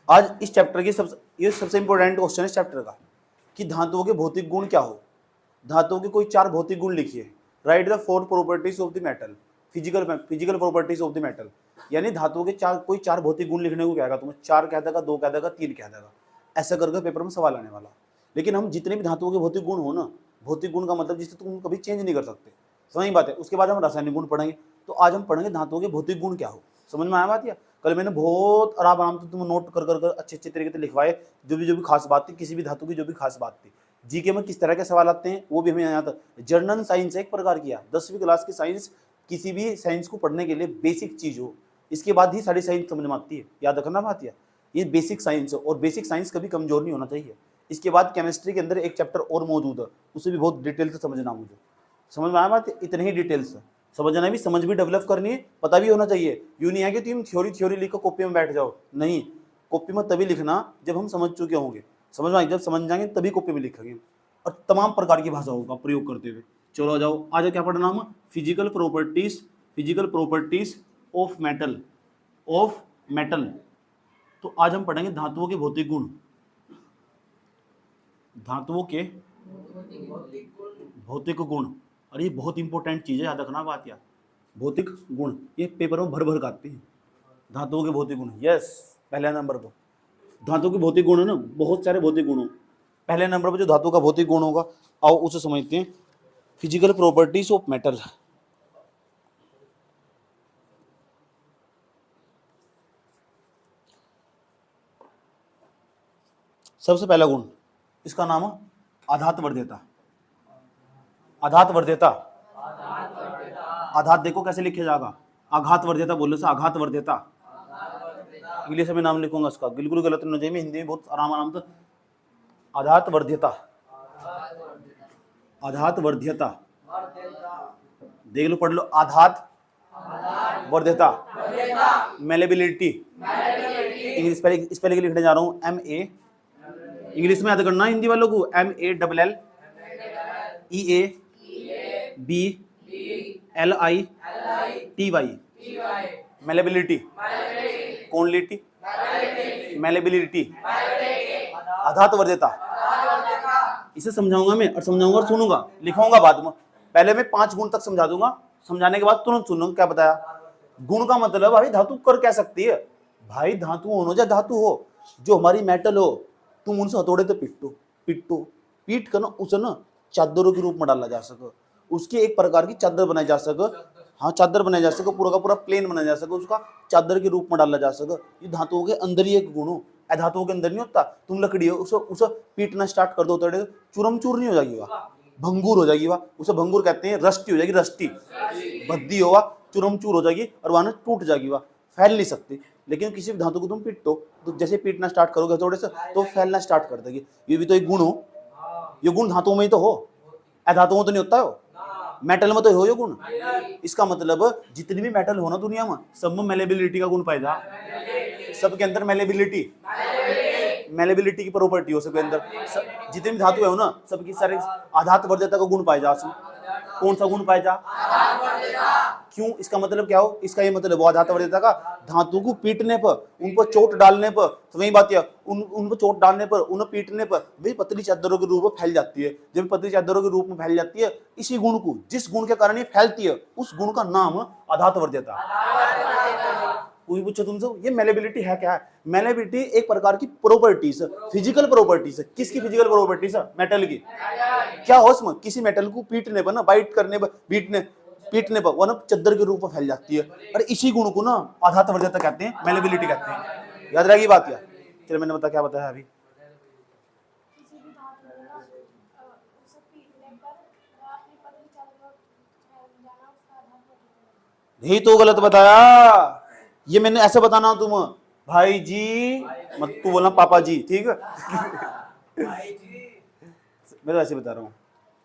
आज इस चैप्टर की ये सबसे इंपॉर्टेंट क्वेश्चन है इस चैप्टर का कि धातुओं के भौतिक गुण क्या हो। धातुओं के कोई 4 भौतिक गुण लिखिए। Right the 4 properties of the metal, physical properties of the metal. यानी धातुओं के कोई 4 भौतिक गुण लिखने को कहेगा तुम्हें, 4 कह देगा, 2 कह देगा, 3 कह देगा, ऐसा करके पेपर में सवाल आने वाला। लेकिन हम जितने भी धातुओं के भौतिक गुण हो ना, भौतिक गुण का मतलब जिसे तुम कभी चेंज नहीं कर सकते, समझ बात है। उसके बाद हम रासायनिक गुण पढ़ेंगे। तो आज हम पढ़ेंगे धातुओं के भौतिक गुण क्या हो। समझ में आया बात? या कल मैंने बहुत आराम से तुम नोट कर कर कर अच्छे तरीके से लिखवाए, जो भी खास बात थी, किसी भी धातु की जो भी खास बात थी। जीके में किस तरह के सवाल आते हैं वो भी हमें यहाँ तक। जर्नल साइंस एक प्रकार किया, 10वीं क्लास की साइंस, किसी भी साइंस को पढ़ने के लिए बेसिक चीज हो, इसके बाद ही सारी साइंस समझ में आती है। याद रखना बात। ये बेसिक साइंस है और बेसिक साइंस कभी कमजोर नहीं होना चाहिए। इसके बाद केमिस्ट्री के अंदर एक चैप्टर और मौजूद है, उसे भी बहुत डिटेल से समझना। मुझे समझ में आया बात? इतने ही डिटेल्स समझना भी, समझ भी डेवलप करनी है, पता भी होना चाहिए। यूं नहीं है कि तुम थ्योरी लिखो कॉपी में बैठ जाओ, नहीं। कॉपी में तभी लिखना जब हम समझ चुके होंगे। समझ में आई? जब समझ जाएंगे तभी कॉपी में लिखेंगे, और तमाम प्रकार की भाषाओं का प्रयोग करते हुए। चलो आ जाओ, आज क्या पढ़ना हम? Physical properties of metal. तो आज हम पढ़ेंगे धातुओं के भौतिक गुण। धातुओं के भौतिक गुण, और ये बहुत इंपॉर्टेंट चीज है, याद रखना बात। या भौतिक गुण ये पेपर में भर भर के आते हैं। धातुओं के भौतिक गुण, यस, पहले नंबर पर धातु के भौतिक गुण है ना, बहुत सारे भौतिक गुण हो। पहले नंबर पर जो धातु का भौतिक गुण होगा, आओ उसे समझते हैं। Physical properties of metal. सबसे पहला गुण, इसका नाम है आघात वर्ध्यता। आघात वर्ध्यता, आघात देखो कैसे लिखे जाएगा, आघात वर्ध्यता बोले से, आघात वर्ध्यता। इंग्लिश में नाम लिखूंगा इसका, बिल्कुल गलत नहीं चाहिए, हिंदी में बहुत आराम से। आघात वर्ध्यता, आघात वर्ध्यता, देख लो, पढ़ लो। आघात वर्ध्यता, मेलेबिलिटी। इंग्लिश पहले लिखने जा रहा हूं, MA, इंग्लिश में याद करना हिंदी वालों को, MEALLEBLITY, मेलेबिलिटी। कौनलिटी, मेलेबिलिटी, आघात वर्ध्यता। इसे समझाऊंगा मैं, और समझाऊंगा और सुनूंगा, लिखाऊंगा बाद में। पहले मैं 5 गुण तक समझा दूंगा, समझाने के बाद तुरंत सुनूंगा क्या बताया। गुण का मतलब भाई धातु कर क्या सकती है। भाई धातु हो या धातु हो, जो हमारी मेटल हो, तुम उनसे हथौड़े तो पीट कर ना उसे ना चादरों के रूप में डाला जा सके, उसकी एक प्रकार की चादर बनाई जा सके। हाँ, चादर बनाया जा सके, पूरा का पूरा प्लेन बनाया जा सके, उसका चादर के रूप में डाला जा सके। ये धातुओं के अंदर ही एक गुण हो, धातुओं के अंदर नहीं होता। तुम लकड़ी हो, उसे पीटना स्टार्ट कर दो, तो चूरम चूर नहीं हो जाएगी, वह भंगूर हो जाएगी। वह उसे भंगूर कहते हैं, रस्टी हो जाएगी, रस्टी भद्दी हो, वह चूरम चूर हो जाएगी और वह टूट जाएगी, वह फैल नहीं सकती। लेकिन किसी भी धातु को तुम पीटो, तो जैसे पीटना स्टार्ट करोगे थोड़े से, तो फैलना स्टार्ट कर देगी। ये भी तो एक गुण हो, ये गुण धातुओं में ही तो हो, अधातुओं में तो नहीं होता हो, मेटल में तो हो ये गुण। इसका मतलब जितनी भी मेटल हो ना दुनिया में, सब में मेलेबिलिटी का गुण पाएगा। सबके अंदर मेलेबिलिटी की प्रॉपर्टी हो सबके अंदर। जितनी भी धातु है ना, सबकी सारे आघात वर्ध्यता का गुण पाए जा। कौन सा गुण पाए जा? क्यों? इसका मतलब क्या हो? इसका ये मतलब वो आघात वर्ध्यता का, धातु को पीटने पर, उन पर चोट डालने पर, तो वही बात है, उन पर चोट डालने पर, उन्हें पीटने पर वे पतली चादरों के रूप में फैल जाती है। जब पतली चादरों के रूप में फैल जाती है, इसी गुण को, जिस गुण के कारण ये फैलती है, उस गुण का नाम आघात वर्ध्यता। कोई पूछे तुमसे ये मेलेबिलिटी है क्या? मेलेबिलिटी एक प्रकार की प्रॉपर्टीज है, फिजिकल प्रॉपर्टीज है। किसकी फिजिकल प्रॉपर्टीज है? मेटल की। क्या हो इसमें? किसी मेटल को पीटने पर ना, बाइट करने पर, पीटने पर वह ना चादर के रूप में फैल जाती है, और इसी गुण को ना आघात वर्ध्यता कहते हैं, मेलेबिलिटी कहते हैं। याद रहेगी बात? या चलो मैंने क्या बताया अभी। यही तो गलत बताया, ये मैंने ऐसे बताना तुम भाई जी, मत तू बोलना पापा जी, ठीक है? मैं तो ऐसे बता रहा हूँ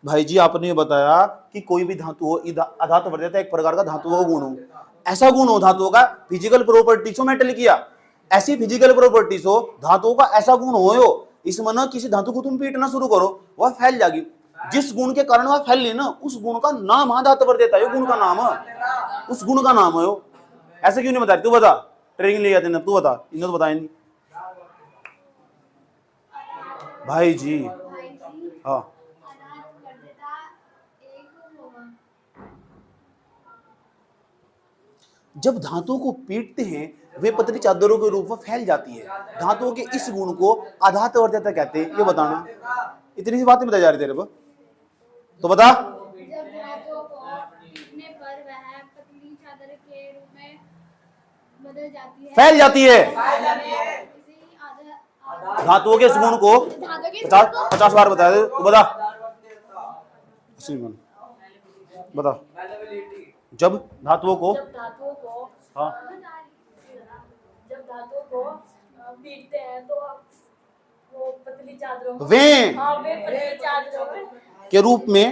भाई जी। आपने ये बताया कि कोई भी धातु हो, आघात वर्ध्यता एक प्रकार का धातुओं का गुण हो, ऐसा गुण हो धातुओं का, फिजिकल प्रॉपर्टीज हो मेटल किया, ऐसी फिजिकल प्रॉपर्टीज हो धातुओं का, ऐसा गुण हो, इसमें ना किसी धातु को तुम पीटना शुरू करो, वह फैल जाएगी। जिस गुण के कारण वह फैल ली ना, उस गुण का नाम आघात वर्ध्यता है, गुण का नाम है, उस गुण का नाम है। ऐसे क्यों नहीं बता रही? तू बता, ट्रेनिंग ले जाते ना, तू बता, इन्हें तो बताया नहीं। भाई जी। हाँ, जब धातुओं को पीटते हैं वे पतली चादरों के रूप में फैल जाती है। धातुओं के इस गुण को आधात वर्ध्यता कहते हैं। ये बताना, इतनी सी बातें बताई जा रही तेरे को, तो बता। जब धातुओं को पीटने पर वह पतली चादर के रूप में बदल जाती है, फैल जाती है। धातुओं के इस गुण को 50 बार बताया दे, तू बता। बता। जब धातुओं को हाँ जब धातुओं को पीटते हैं तो वो पतली चादरों में वे पतली चादरों के रूप में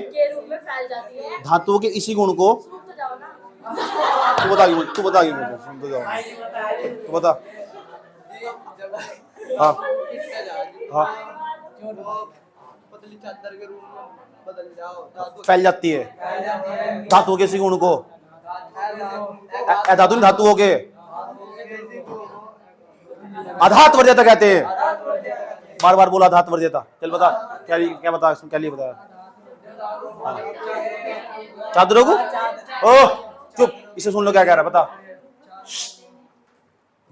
फैल जाती है। धातुओं के इसी गुण को तो जाओ ना, तू बता मुझे, तू बता मुझे, सुन तो जाओ, तू बता। हाँ हाँ, पतली चादर के रूप में बदल जाओ, फैल जाती है। धातुओं के इसी गुण को धातु नहीं, धातुओं के आधात वर्ध्यता कहते हैं। बार बार बोला आधात वर्ध्यता। चल बता क्या बता, क्या लिए बता। चादरों को ओ चुप, इसे सुन लो क्या कह रहा है, बता।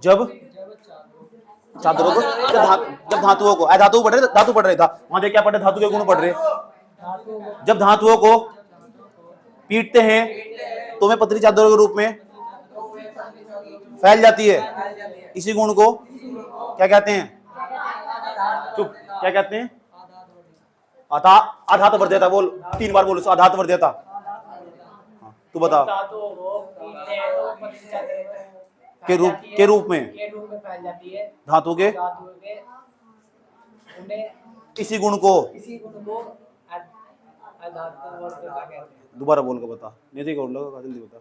जब चादरों को जब धातुओं को धातु पढ़ रहे, धातु पढ़ रहे था वहां देख क्या पढ़ रहे, धातु के गुण पढ़ रहे। जब धातुओं को पीटते हैं तो वे पतली चादरों के रूप में फैल जाती है। इसी गुण को क्या कहते हैं? चुप, क्या कहते हैं? आधात वर्ध्यता। बोल, 3 बार बोल, आधात वर्ध्यता। तू बता। के रूप में फैल जाती है। धातु के इसी गुण को दोबारा बोल के बता, नहीं ठीक कर लो, जल्दी बता।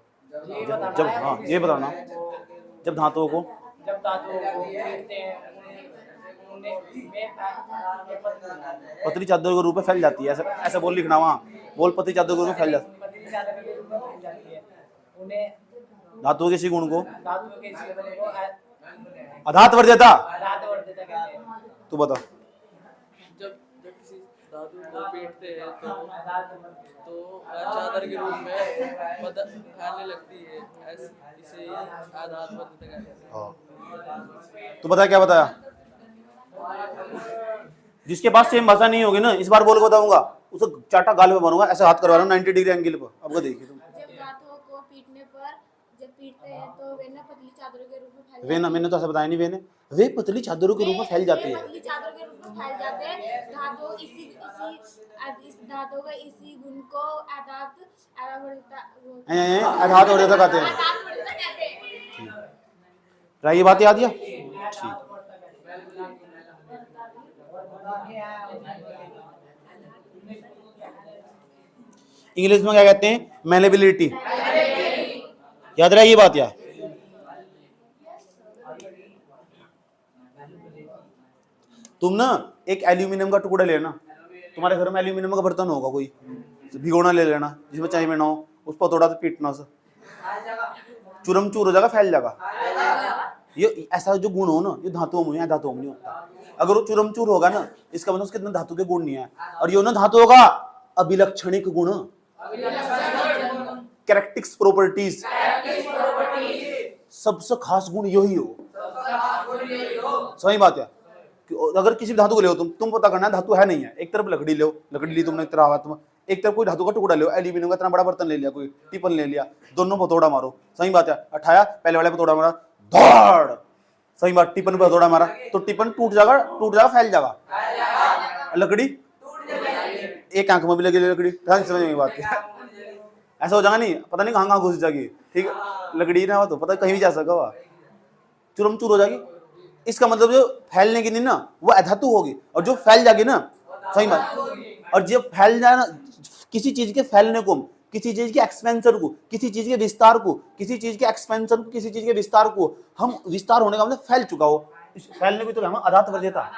जब हाँ ये बताना, जब धातुओं को पतली चादर के रूप में फैल जाती है, ऐसा बोल लिखना वहाँ। बोल पतली चादर के रूप में फैल जाती है। धातुओं के इसी गुण को आधात वर्ध्यता। तू बता। जब किसी धातु को पीटते हैं तो चादर के रूप में फैलने लगती है, इसे आधात वर्ध्यता कहते हैं। तू बता क्या बताया? जिसके पास सेम भाषा नहीं होगी ना, इस बार बोल के बताऊंगा, उसे चाटा गाल में मारूंगा, ऐसे हाथ करवा रहा हूँ 90 डिग्री एंगल पर। अब देखिए तुम। जब धातुओं को पीटने पर जब पीटते हैं तो वे ना पतली चादरों के रूप में फैल वे ना, मैंने तो ऐसा बताया नहीं, वे पतली चादरों के रूप में फैल जाती है। पतली चादरों के रूप में फैल जाते हैं। धातु इस धातु का इसी गुण को आधात वर्ध्यता कहते हैं। ये बात याद है? ठीक। इंग्लिश में क्या कहते हैं? मैलेबिलिटी। याद रहा ये बात? यार तुम ना एक एल्यूमिनियम का टुकड़ा लेना, तुम्हारे घर में एल्यूमिनियम का बर्तन होगा कोई, भिगोना ले लेना जिसमें चाय में ना हो, उस पर थोड़ा सा पीटना, उसे चूरम चूर हो जाएगा, फैल जाएगा। ये ऐसा जो गुण हो ना, ये धातुओं में, धातुओं में नहीं होता। अगर वो चूरम चूर होगा ना, इसका मतलब उसके अंदर धातु के गुण नहीं है। और ये ना धातु होगा अभिलक्षणिक गुण, कैरेक्टरिस्टिक्स प्रॉपर्टीज, सबसे खास गुण यही हो। सही बात है। अगर किसी धातु को ले तुम पता करना है धातु है नहीं है। एक तरफ लकड़ी लो, लकड़ी ली तुमने, एक तरफ कोई धातु का टुकड़ा लो, एल्यूमिनियम का इतना बड़ा बर्तन ले लिया, कोई टिफिन ले लिया, दोनों पर तोड़ा मारो। सही बात है। उठाया, पहले वाले पे तोड़ा मारा, दौड़। सही बात। टिफिन पर तोड़ा मारा तो टिफिन टूट जाएगा, फैल जाएगा। लकड़ी एक आंख में भी लगी लकड़ी, समझ में बात ऐसा हो जाएगा नहीं, पता नहीं कहाँ घुस जाएगी। ठीक है, लकड़ी ना हो तो पता कहीं भी जा सका, वह चूरम चूर हो जाएगी। इसका मतलब जो फैलने की नहीं ना, वो अधातु होगी, और जो फैल जाएगी ना, सही बात। और जब फैल जाए ना, किसी चीज के फैलने को, किसी चीज के एक्सपेंशन को, किसी चीज के विस्तार को, किसी चीज के एक्सपेंशन को, किसी चीज के विस्तार को, हम विस्तार होने का मतलब फैल चुका हो, इस फैलने को तो हम आधात वर्ध्यता।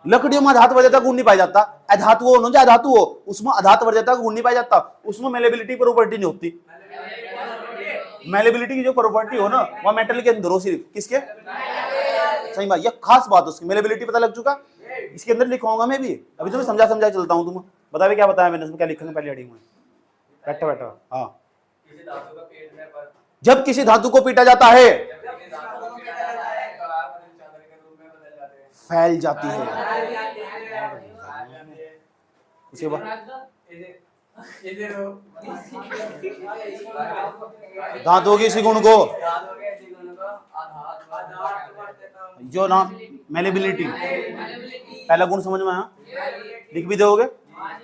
लकड़ियों में आधात वर्ध्यता गुण नहीं पाया जाता। अधातु हो ना, अधातु हो, उसमें आधात वर्ध्यता गुण नहीं पाया जाता, उसमें मेलेबिलिटी प्रॉपर्टी नहीं होती। मेलेबिलिटी की जो प्रॉपर्टी हो ना, वह मेटल के अंदर हो, सिर्फ किसके? सही बात, ये खास बात उसकी मेलेबिलिटी पता लग चुका। इसके अंदर लिखवाऊंगा मैं भी, अभी तो मैं समझा चलता हूँ। तुम बताओ क्या बताया मैंने, क्या लिखेंगे पहले हेडिंग में। बैठो बैठो। हाँ, जब किसी धातु को पीटा जाता है फैल जाती है। उसके बाद धातुओं की इसी गुण को जो नाम मेलेबिलिटी, पहला गुण समझ में आया? लिख भी दोगे,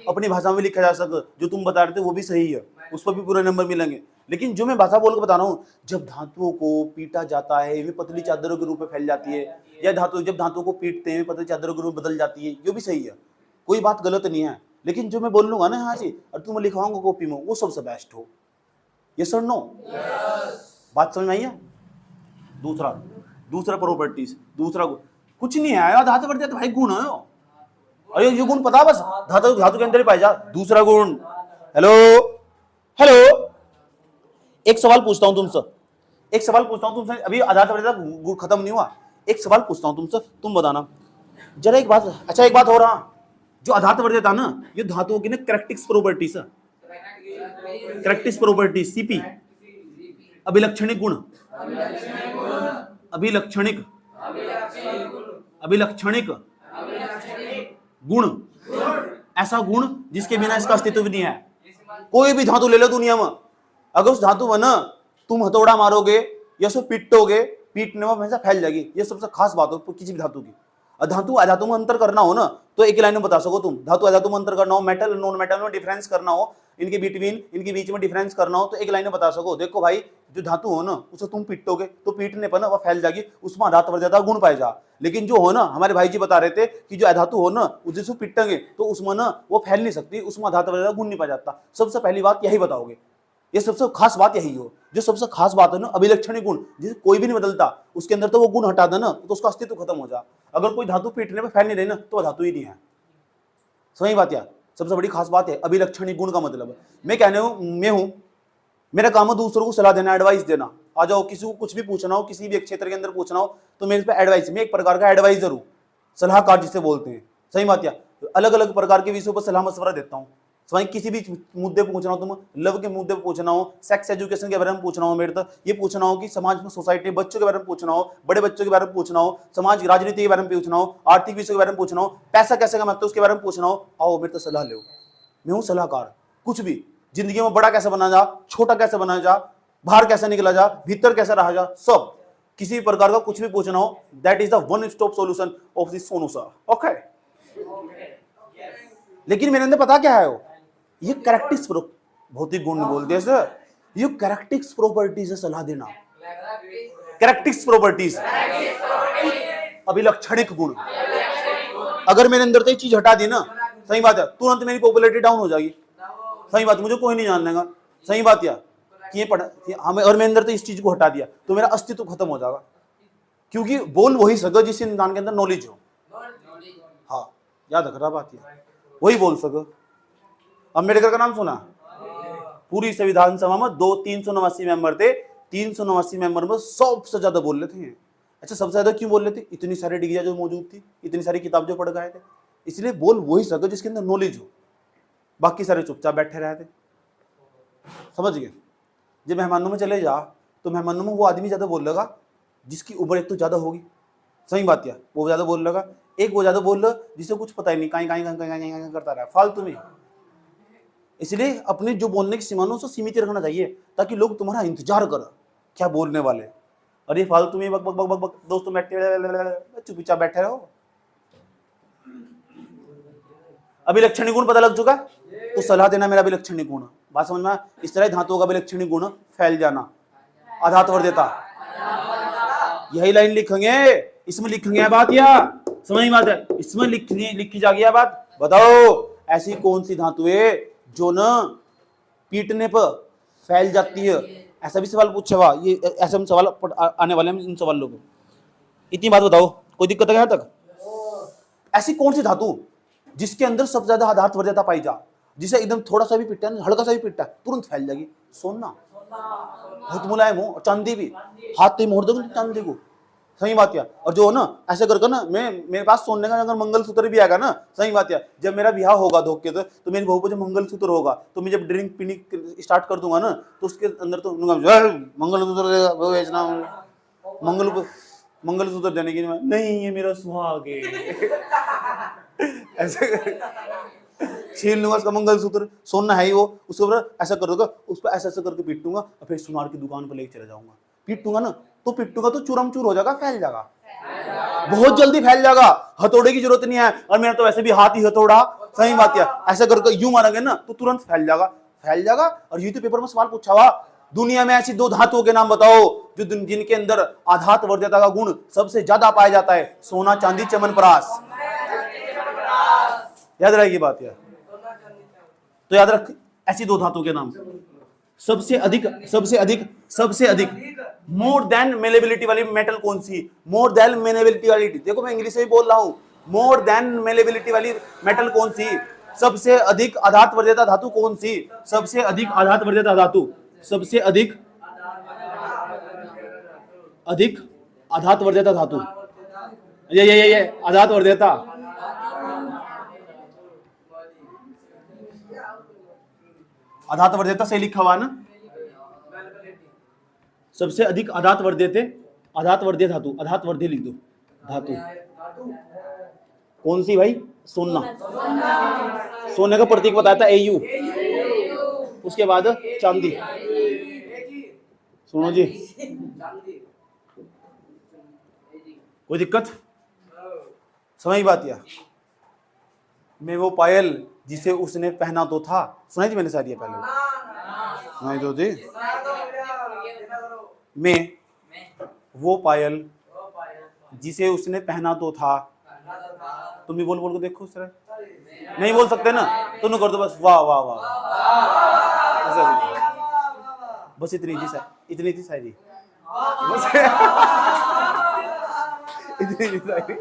अपनी भाषा में लिखा जा सके। जो तुम बता रहे थे वो भी सही है, उस पर भी पूरे नंबर मिलेंगे। लेकिन जो मैं भाषा बोल के बता रहा हूँ, जब धातुओं को पीटा जाता है वे पतली चादरों के रूप में फैल जाती है, या जब धातुओं को पीटते हैं पतली चादरों के रूप में बदल जाती है, ये भी सही है, कोई बात गलत नहीं है। लेकिन जो मैं बोल लूंगा ना यहाँ से और तुम लिखवाऊंगा कॉपी में, वो सबसे बेस्ट हो। यस और नो? बात समझ में आई है? दूसरा प्रॉपर्टीज, दूसरा कुछ नहीं है धातु बढ़ जाता भाई, गुण है। अरे ये गुण पता, बस धातु के अंदर ही पाई जा। दूसरा गुण, हेलो, एक सवाल पूछता हूं तुमसे, अभी आधार गुण खत्म नहीं हुआ। एक सवाल पूछता हूं तुमसे, तुम बताना जरा एक बात। अच्छा एक बात हो रहा, जो आधार वर्ध्यता ना, ये धातुओं की ना करेक्टिक्स प्रॉपर्टीज है। करेक्टिक्स प्रॉपर्टीज, सीपी, अभिलक्षणिक गुण, अभिलक्षणिक गुण, ऐसा गुण जिसके बिना इसका अस्तित्व भी नहीं है। कोई भी धातु ले लो दुनिया में, अगर उस धातु में ना तुम हथौड़ा मारोगे या उसको पीटोगे, पीटने में हमेशा फैल जाएगी। ये सबसे खास बात हो किसी भी धातु की। धातु अधातु में अंतर करना हो ना, तो एक लाइन में बता सको तुम। धातु अधातु में अंतर करना हो, मेटल नॉन मेटल में डिफरेंस करना हो, इनके बीच में डिफरेंस करना हो, तो एक लाइन में बता सको। देखो भाई, जो धातु हो ना उसे तुम पीटोगे तो पीटने पर ना वह फैल जाएगी, उसमें आधात वर्ध्यता गुण पाए जा। लेकिन जो हो ना, हमारे भाई जी बता रहे थे कि जो अधातु हो ना जिसको पीटेंगे तो उसमें ना वो फैल नहीं सकती, उसमें आधात वर्ध्यता गुण नहीं पाया जाता। सबसे पहली बात यही बताओगे, ये सबसे खास बात यही हो। जो सबसे खास बात है ना, अभिलक्षणिक गुण, जिसे कोई भी नहीं बदलता, उसके अंदर तो वो गुण हटा देना तो उसका अस्तित्व खत्म हो जा। अगर कोई धातु पीटने में फैल नहीं रही ना, तो धातु ही नहीं है। सही बात यार, सबसे बड़ी खास बात है अभिलक्षणिक गुण का मतलब। मैं कहने हूं, मेरा काम है दूसरों को सलाह देना, एडवाइस देना। आ जाओ, किसी को कुछ भी पूछना हो, किसी भी क्षेत्र के अंदर पूछना हो, तो मेरे पे एडवाइस, मैं एक प्रकार का एडवाइजर हूँ, सलाहकार जिसे बोलते हैं। सही बात यार, अलग अलग प्रकार के विषयों पर सलाह मशवरा देता हूँ। स्वयं किसी भी मुद्दे पर पूछना हो, तुम लव के मुद्दे पर पूछना हो, सेक्स एजुकेशन के बारे में पूछना हो, मेरे तो ये पूछना हो कि समाज में सोसाइटी बच्चों के बारे में पूछना हो, बड़े बच्चों के बारे में पूछना हो, समाज राजनीति के बारे में पूछना हो, आर्थिक विषयों के बारे में पूछना हो, पैसा कैसे कमाते हो उसके बारे में पूछना हो, आओ मेरे तो सलाह लो। मैं हूँ सलाहकार। कुछ भी जिंदगी में बड़ा कैसे बना जा, छोटा कैसे बना जा, बाहर कैसे निकला जा, भीतर कैसे रहा जा, सब किसी प्रकार का कुछ भी पूछना हो, that is the one stop solution of this Sonu sir. Okay, लेकिन मेरे अंदर पता क्या है, वो ये कैरेक्टरिस्टिक्स, भौतिक गुण बोलते हैं सर, ये कैरेक्टरिस्टिक्स प्रॉपर्टीज है सलाह देना। कैरेक्टरिस्टिक्स प्रॉपर्टीज, अभिलक्षणिक गुण। अगर मेरे अंदर से एक चीज हटा दी ना, सही बात है, तुरंत मेरी पॉपुलैरिटी डाउन हो जाएगी। सही बात, मुझे कोई नहीं जान लेगा। सही बात यार, कि ये पढ़ा हमें, और मेरे अंदर तो इस चीज को हटा दिया तो मेरा अस्तित्व खत्म हो जाएगा। क्योंकि बोल वही सके जिस इंसान के अंदर नॉलेज हो। हाँ, याद रख रहा बात, ये वही बोल सके। अम्बेडकर का नाम सुना? पूरी संविधान सभा में 389 मेंबर थे, 389 मेंबर में सबसे ज्यादा बोल रहे थे। अच्छा, सबसे ज्यादा क्यों बोल रहे थे? इतनी सारी डिग्रियां जो मौजूद थी, इतनी सारी किताब जो पढ़ गए थे, इसलिए बोल वही सके जिसके अंदर नॉलेज हो। बाकी सारे चुपचाप बैठे रहे थे। समझ गए? जब मेहमानों में चले जा तो मेहमानों में वो आदमी ज्यादा बोल लगा जिसकी उम्र एक तो ज्यादा होगी। सही बात है, वो ज्यादा बोल लगा। एक वो ज्यादा बोल रहा जिसे कुछ पता ही नहीं, कहीं करता रहा फालतू में। इसलिए अपने जो बोलने की सीमाओं से सीमित रखना चाहिए, ताकि लोग तुम्हारा इंतजार कर क्या बोलने वाले। और ये फालतू में बक बक बक बक बक दोस्तों बैठे चुपचाप बैठे रहो। अभिलक्षणिक गुण पता लग चुका, तो सलाह देना मेरा अभिलक्षणिक गुण। बात समझ में? इस तरह धातुओं का अभिलक्षणिक गुण फैल जाना, आधात वर्ध्यता। यही लाइन लिखेंगे, इसमें लिखेंगे बात, या समझ बात है, इसमें लिखी जा गया बात। बताओ ऐसी कौन सी धातु है जो न पीटने पर फैल जाती है? ऐसा भी सवाल पूछा हुआ, ये ऐसे हम सवाल आने वाले हैं इन सवालों को। इतनी बात बताओ, कोई दिक्कत है यहाँ तक? ऐसी कौन सी धातु जिसके अंदर सबसे ज्यादा आधात वर्ध्यता पाई जा, जिसे एकदम थोड़ा सा भी पिटता है, हल्का सा भी पिटता है, तुरंत फैल जाएगी? सोना बहुत मुलायम हो, और चांदी भी, हाथ से मोड़ दोगे चांदी को सही बात है। और जो ना ऐसे करके ना मैं मेरे पास सोने का अगर मंगलसूत्र भी आएगा ना, सही बात है, जब मेरा ब्याह होगा धोखे तो मेरी बहू को जब मंगलसूत्र होगा तो मैं जब ड्रिंक पीनी स्टार्ट कर दूंगा ना तो उसके अंदर तो मंगलसूत्र बेचना, मंगलसूत्र देने की नहीं, ये मेरा सुहाग है ऐसे छीन लूंगा उसका मंगलसूत्र, सोना है ही वो, उसके ऊपर ऐसा कर दूंगा, उस पर ऐसा ऐसा करके पीटूंगा और फिर सुनार की दुकान पर लेके चला जाऊंगा। पीटूंगा ना तो चूरम चूर हो जाएगा, फैल जाएगा, बहुत जल्दी फैल जाएगा, हथौड़े की जरूरत नहीं है। और मेरा तो वैसे भी हाथ ही हथौड़ा, सही बात है, ऐसा करके यूं मारेंगे ना तो तुरंत फैल जाएगा। और यूं तो पेपर में सवाल पूछा हुआ, दुनिया में ऐसी 2 धातुओं के नाम बताओ जो जिनके अंदर आधात वर्ध्यता का गुण सबसे ज्यादा पाया जाता है। सोना, चांदी, चमनप्राश। याद रहेगी बात यार, तो याद रख ऐसी 2 धातुओं के नाम। सबसे अधिक मोर देन मेलेबिलिटी वाली मेटल कौन सी? मोर देन मेलेबिलिटी वाली, देखो मैं इंग्लिश में बोल रहा हूं, मोर देन मेलेबिलिटी वाली मेटल कौन सी? सबसे अधिक आधात वर्ध्यता धातु कौन सी? सबसे अधिक आधात वर्ध्यता धातु, सबसे अधिक आधात वर्ध्यता धातु, ये आधात वर्ध्यता, आधात वर्ध्यता से लिखा हुआ ना, सबसे अधिक आधात वर्ध्य धातु, आधात वर्ध्य लिख दो धातु कौन सी भाई? सोना। सोने का प्रतीक बताया था AU, उसके बाद चांदी। सुनो जी, कोई दिक्कत? समझ बात या? मैं वो पायल जिसे उसने पहना तो था, सुनाई थी मैंने शायद ये पहले, सुनाई तो थी। मैं वो पायल जिसे उसने पहना तो था, तुम भी बोल को देखो सर, नहीं बोल सकते ना, तुम कर दो बस, वाह वाह वाह, बस इतनी थी शायरी, बस इतनी थी शायरी।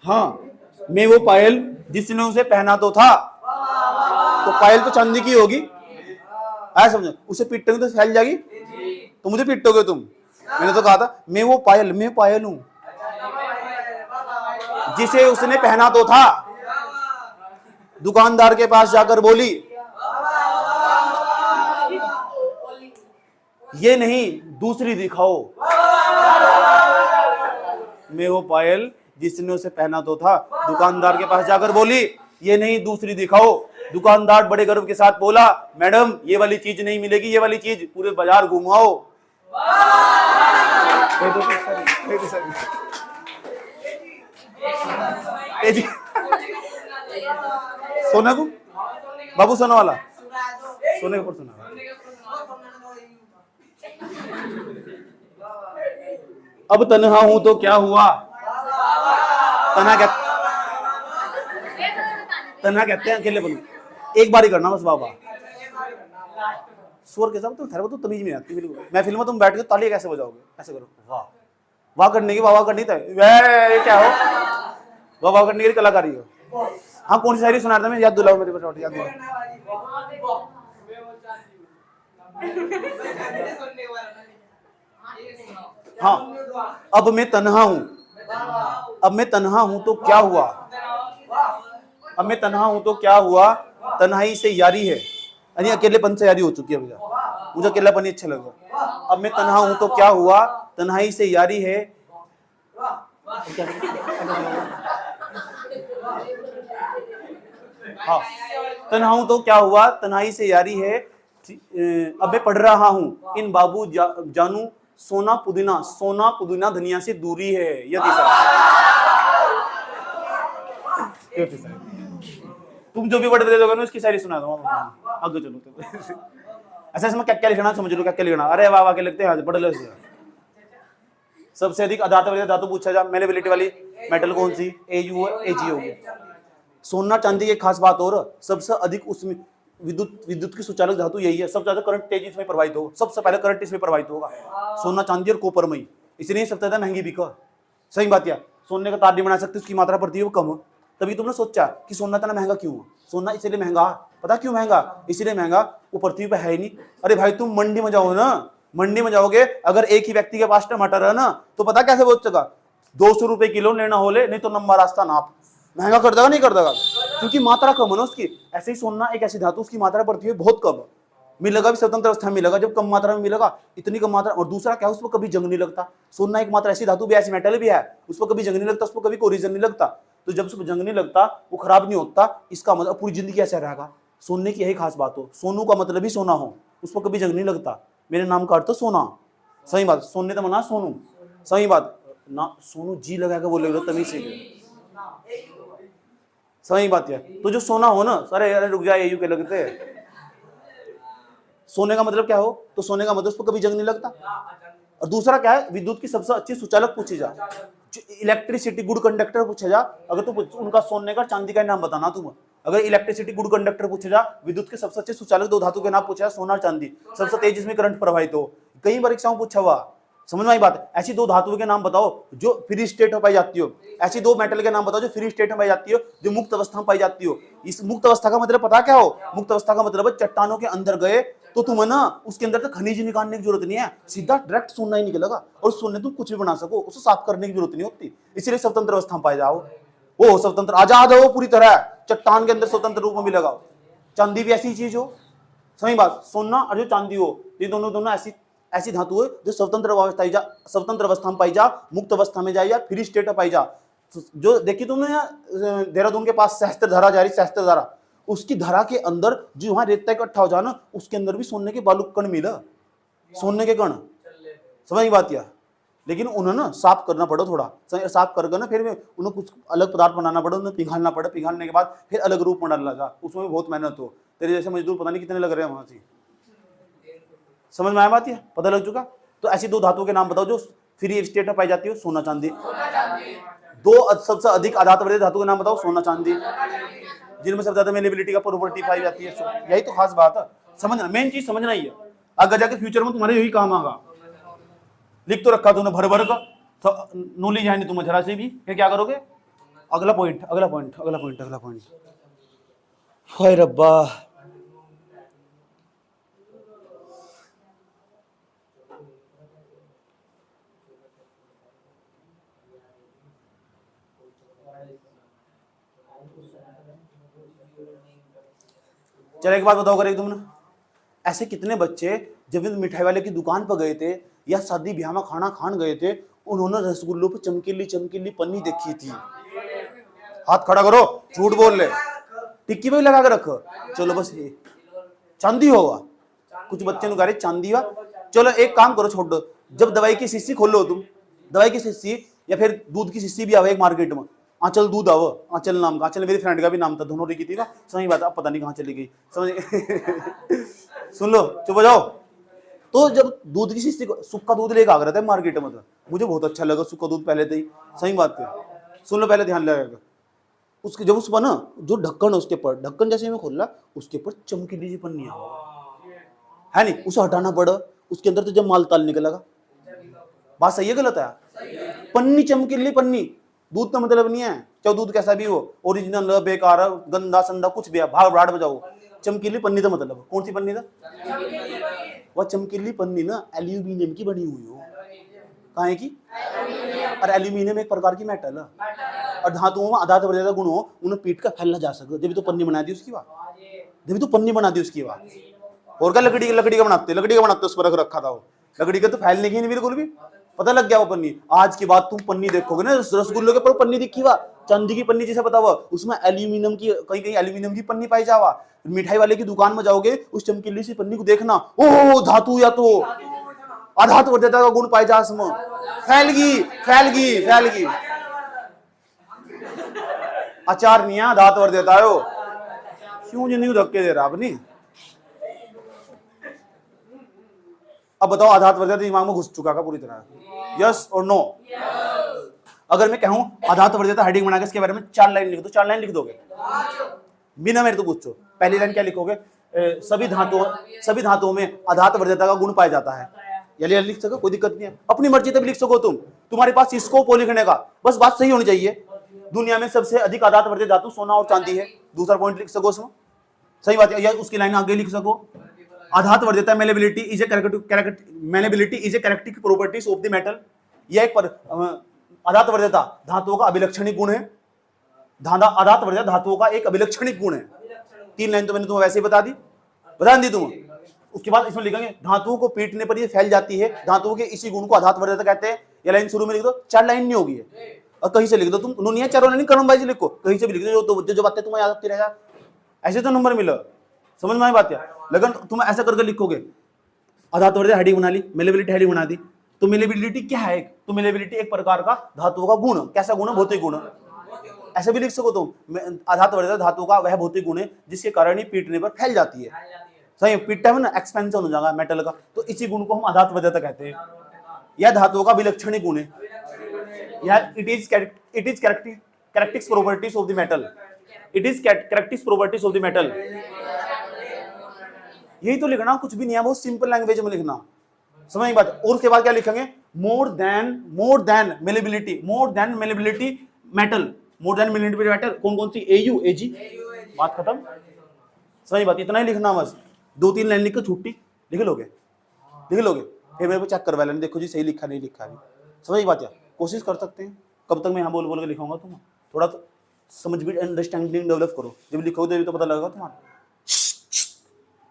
हाँ, मैं वो पायल जिसने उसे पहना तो था, तो पायल तो चांदी की होगी, ऐसा समझो। उसे पीटोगे तो फैल जाएगी, तो मुझे पीटोगे तुम। मैंने तो कहा था मैं वो पायल, मैं पायल हूं जिसे उसने पहना तो था, दुकानदार के पास जाकर बोली ये नहीं दूसरी दिखाओ। मैं वो पायल जिसने उसे पहना तो था, दुकानदार के पास जाकर बोली ये नहीं दूसरी दिखाओ। दुकानदार बड़े गर्व के साथ बोला मैडम ये वाली चीज नहीं मिलेगी, ये वाली चीज पूरे बाजार घुमाओ। सोने को बाबू, सोने वाला, सोने के ऊपर सुना। अब तन्हा हूं तो क्या हुआ? तन्हा कहते हैं अकेले बनो। एक बार ही करना बस बाबा, स्वर के साथ तो थेरे को तो तमीज नहीं आती बिल्कुल। मैं फिल्म में तुम बैठ के ताली कैसे बजाओगे? ऐसे करो, वाह वाह करने की, वाह करनी था, ये क्या हो, वाह वाह करने की कलाकारी हो। हाँ, कौन सी शायरी सुना था मैं? याद दिलाओ मेरे पास, याद दिलाओ। हाँ, अब मैं तन्हा हूं, अब मैं तन्हा हूं तो क्या हुआ? अब मैं तन्हा हूं तो क्या हुआ? तन्हाई से यारी है, यानी अकेलेपन से यारी हो चुकी है मुझे अकेलापन ही अच्छा लगा। अब मैं तन्हा हूं तो क्या हुआ? तन्हाई से यारी है। हाँ, तन्हा हूं तो क्या हुआ? तन्हाई से यारी है। अब मैं पढ़ रहा हूं इन बाबू जानू सोना पुदीना धनिया से दूरी है। तुम जो भी वर्ड दे दोगे ना उसकी शायरी सुना दो। आगे चलो। अच्छा, इसमें क्या क्या लिखना समझ लो, क्या क्या लिखना। अरे वाह वाह के लिखते हैं, पढ़ लो। सबसे अधिक आधात धातु पूछा जा, मेलेबिलिटी वाली मेटल कौन सी? AU AG होगी। सोना चांदी की खास बात और सबसे अधिक उसमें विद्युत की सुचालक धातु यही है। सबसे ज्यादा करंट तेजी इसमें प्रवाहित होगा, सबसे पहले करंट इसमें प्रवाहित होगा। सोना चांदी और कॉपर में, इसलिए सबसे ज्यादा महंगी बिका। सही बात है, सोने का तार नहीं बना सकते, उसकी मात्रा पड़ती है वो कम। तभी तुमने सोचा कि सोना इतना महंगा क्यों? सोना इसलिए महंगा, पता क्यों महंगा? इसलिए महंगा वो पृथ्वी पे है ही नहीं। अरे भाई तुम मंडी में जाओ ना, मंडी में जाओगे, अगर एक ही व्यक्ति के पास टमाटर है ना, तो पता कैसे बेच सका, 200 रुपए किलो लेना हो ले, नहीं तो लंबा रास्ता नाप। महंगा कर देगा नहीं कर देगा, क्योंकि मात्रा कम है ना उसकी। ऐसे ही सोना एक ऐसी धातु, उसकी मात्रा पड़ती है बहुत कम, मिलेगा भी स्वतंत्र अवस्था में मिलेगा, जब कम मात्रा में मिलेगा, इतनी कम मात्रा। और दूसरा क्या है, उस पर कभी जंग नहीं लगता। सोना एक मात्रा ऐसी धातु भी, ऐसी मेटल भी है, उस पर कभी जंग नहीं लगता, उस पर कभी कोरिजन नहीं लगता। तो जब उस पर जंग नहीं लगता, वो खराब नहीं होता, इसका मतलब पूरी जिंदगी ऐसा रहेगा। सोने की यही खास बात हो, सोनू का मतलब ही सोना हो, उस पर कभी जंग नहीं लगता। मेरे नाम का अर्थ तो सोना, सही बात, सोने तो मना सोनू, सही बात ना, सोनू जी लगा के बोले तभी से सही बात है। तो जो सोना हो ना, अरे यार रुक जाए, यू के लगते हैं। सोने का मतलब क्या हो, तो सोने का मतलब उस पर कभी जंग नहीं लगता। और दूसरा क्या है, विद्युत की सबसे अच्छी सुचालक पूछी जा, इलेक्ट्रिसिटी गुड कंडक्टर पूछे जा, अगर तू उनका सोने का चांदी का नाम बताना तुम। अगर इलेक्ट्रिसिटी गुड कंडक्टर पूछे जा, विद्युत के सबसे अच्छे सुचालक दो धातु के नाम पूछे जा, सोना और चांदी, सबसे तेज जिसमें करंट प्रवाहित हो, कई परीक्षाओं पूछा हुआ। समझ में आई बात। ऐसी दो धातुओं के नाम बताओ जो फ्री स्टेट में पाई जाती हो, ऐसी दो मेटल के नाम बताओ जो फ्री स्टेट में पाई जाती हो, जो मुक्त अवस्था में पाई जाती हो। इस मुक्त अवस्था का मतलब पता क्या हो, मुक्त अवस्था का मतलब चट्टानों के अंदर गए तो तुम ना उसके अंदर तक खनिज निकालने की जरूरत नहीं है, सीधा डायरेक्ट सोना ही निकलेगा, और सोने तुम कुछ भी बना सको, उसे साफ करने की जरूरत नहीं होती। इसलिए स्वतंत्र अवस्था में पाए जाओ, वो स्वतंत्र आजाद हो पूरी तरह, चट्टान के अंदर स्वतंत्र रूप में मिलेगा। चांदी भी ऐसी चीज हो, सही बात, सोना और जो चांदी हो, ये दोनों ऐसी धातु है जो स्वतंत्र अवस्था में पाई जा, मुक्त अवस्था में जाए या फ्री स्टेट में पाई जा। जो देखी तुमने देहरादून के पास सहस्त्रधारा जा रही, सहस्त्रधारा, उसकी धारा के अंदर जो वहां रेता इकट्ठा हो जाना, उसके अंदर भी सोने के बालू कण मिला, सोने के कण, समझ बात या। लेकिन उन्हें ना साफ करना पड़ा, थोड़ा साफ करके ना फिर उन्हें कुछ अलग पदार्थ बनाना पड़ा, उन्हें पिघालना पड़ा, पिघालने के बाद फिर अलग रूप में डालना जा, उसमें भी बहुत मेहनत हो। तेरे जैसे मजदूर पता नहीं कितने लग रहे हैं वहां से, समझ में आया बात, है पता लग चुका। तो ऐसी दो धातुओं के नाम बताओ जो फ्री स्टेट में पाई जाती हो, सोना चांदी। दो सबसे अधिक आधातवर्धित धातु के नाम बताओ, सोना चांदी, जिनमें सबसे ज्यादा मेलेबिलिटी का प्रॉपर्टी पाई जाती है। यही तो खास बात है, समझना, मेन चीज समझना ही है। अगर जाके फ्यूचर में तुम्हारे यही काम आगा। लिख तो रखा तूने भर भर का, नॉलेज है नहीं तुम्हें जरा से भी, फिर क्या करोगे। अगला पॉइंट, अगला पॉइंट, अगला पॉइंट, अगला पॉइंट। हाय रब्बा, चलो एक बात बताओ कर तुमने, ऐसे कितने बच्चे जब मिठाई वाले की दुकान पर गए थे या शादी ब्याह में खाना खान गए थे, उन्होंने रसगुल्लों पर चमकीली चमकीली पन्नी देखी थी। हाथ खड़ा करो, झूठ बोल ले, टिक्की पे लगा के रखो। चलो बस ये चांदी होगा, कुछ बच्चे ने कहा चांदी हुआ। चलो एक काम करो, छोड़ दो, जब दवाई की शीशी खोलो तुम, दवाई की शीशी या फिर दूध की शीशी भी आवे एक मार्केट में, आंचल दूध आओ, आंचल नाम का, आंचल मेरी फ्रेंड का भी नाम था, दोनों की थी ना, सही बात, अब पता नहीं कहाँ चली गई, समझ सुन लो, चुप हो जाओ। तो जब दूध की शीशी, सूखा दूध लेकर आ रहे थे मार्केट में, तो मुझे बहुत अच्छा लगा सूखा दूध पहले से ही, सही बात है, सुन लो पहले ध्यान लगेगा। उसके जब उस पर ना जो ढक्कन है उसके ऊपर, ढक्कन जैसे मैं खोला, उसके ऊपर चमकीली सी पन्नी है नहीं, उसे हटाना पड़ा, उसके अंदर तो जब माल ताल निकलेगा। बात सही है गलत है? पन्नी चमकीली पन्नी, दूध का मतलब नहीं है, चाहे दूध कैसा भी हो, ओरिजिनल बेकार गंदा संदा कुछ भी है, भाग भाड़ बजाओ, चमकीली पन्नी का मतलब कौन सी पन्नी था? वह चमकीली पन्नी ना एल्यूमिनियम की बनी हुई हो, काहे की? और एल्यूमिनियम एक प्रकार की मेटल है, और धातुओं में आधातवर्धित गुण हो, उन्हें पीट कर फैलना जा सके, जब तो पन्नी बना दी उसकी बात, जब तो पन्नी बना दी उसकी बात। और क्या लकड़ी का बनाते, लकड़ी का बनाते, उस पर रखा था वो, लकड़ी का तो फैलने की नहीं बिल्कुल भी, पता लग गया वो पन्नी। आज के बाद तुम पन्नी देखोगे ना रसगुल्ले के ऊपर पन्नी दिखी हुआ, चांदी की पन्नी जैसे बताओ, उसमें एल्यूमिनियम की, कहीं कहीं एल्यूमिनियम की पन्नी पाई जावा। मिठाई वाले की दुकान में जाओगे, उस चमकीली सी पन्नी को देखना, ओ धातु या तो आधातवर्धिता का गुण पाई जा, इसमें फैलगी अचार नहीं है, धातुवर्धिता हो, क्यों जिंदगी धक्के दे रहा अपनी। अब बताओ आधातवर्धिता दिमाग में घुस चुका का पूरी तरह, यस और नो? अगर मैं कहूं आधातवर्धिता हेडिंग बना के इसके बारे में 4 लाइन लिख दो, 4 लाइन लिख दोगे बिना मेरे तो पूछो? पहली लाइन क्या लिखोगे? सभी धातुओं में आधातवर्धिता का गुण पाया जाता है, या लिख सको, कोई दिक्कत नहीं है, अपनी मर्जी तक लिख सको तुम, तुम्हारे पास स्कोप हो लिखने का, बस बात सही होनी चाहिए। दुनिया में सबसे अधिक आधातवर्धित धातु सोना और चांदी है, दूसरा पॉइंट लिख सको उसमें, सही बात है, या उसकी लाइन आगे लिख सको, आधात वर्ध्यता malleability is a malleability is a characteristic properties of the metal. यह एक आधात वर्ध्यता धातुओं का अभिलक्षणिक गुण है। आधात वर्ध्यता धातुओं का एक अभिलक्षणिक गुण है। 3 लाइन तो मैंने तुम्हें वैसे ही बता दी तुम। उसके बाद इसमें लिखेंगे धातुओं को पीटने पर ये फैल जाती है, धातुओं के इसी गुण को आधात वर्ध्यता कहते हैं। ये लाइन शुरू में लिख दो, 4 लाइन नहीं होगी और कहीं से लिख दो तुम, उन्होंने 4 लाइन क्रम वाइज लिखो, कहीं से भी लिख दो, जो बातें तुम्हें याद आती रह जाए, ऐसे तो नंबर मिला। समझ में आई बात है? लेकिन तुम ऐसा करके लिखोगे आधात वर्ध्यता हेडिंग बना ली, मेलेबिलिटी हेडिंग बना दी, तो मेलेबिलिटी क्या है? तो मेलेबिलिटी एक प्रकार का धातुओं का गुण। कैसा गुण है? भौतिक गुण। ऐसे भी लिख सको तुम, आधात वर्ध्यता धातु का वह भौतिक गुण है जिसके कारण ही पीटने पर फैल जाती है। सही, पीटता है ना, एक्सपेंशन हो जाएगा मेटल का, तो इसी गुण को हम आधात वर्ध्यता कहते हैं। यह धातुओं का विलक्षणिक गुण है। यह it is characteristics properties of the metal. It is characteristics properties of the metal. यही तो लिखना, कुछ भी नहीं है, बहुत सिंपल लैंग्वेज में लिखना। समझ में बात? और उसके बाद क्या लिखेंगे? More than malleability metal. More then malleability metal कौन कौन सी? एयू, एजी, बात खत्म। समझ बात? इतना ही लिखना बस। 2-3 लाइन लिख के छुट्टी, लिख लोगे। फिर मेरे को चेक करवा लेना, देखो जी सही लिखा नहीं लिखा है। समझ बात? यार कोशिश कर सकते हैं। कब तक मैं यहाँ बोल के लिखाऊंगा? तुम थोड़ा तो समझ भी, अंडरस्टैंडिंग डेवलप करो। जब लिखोगे तभी तो पता लगेगा तुम्हारा।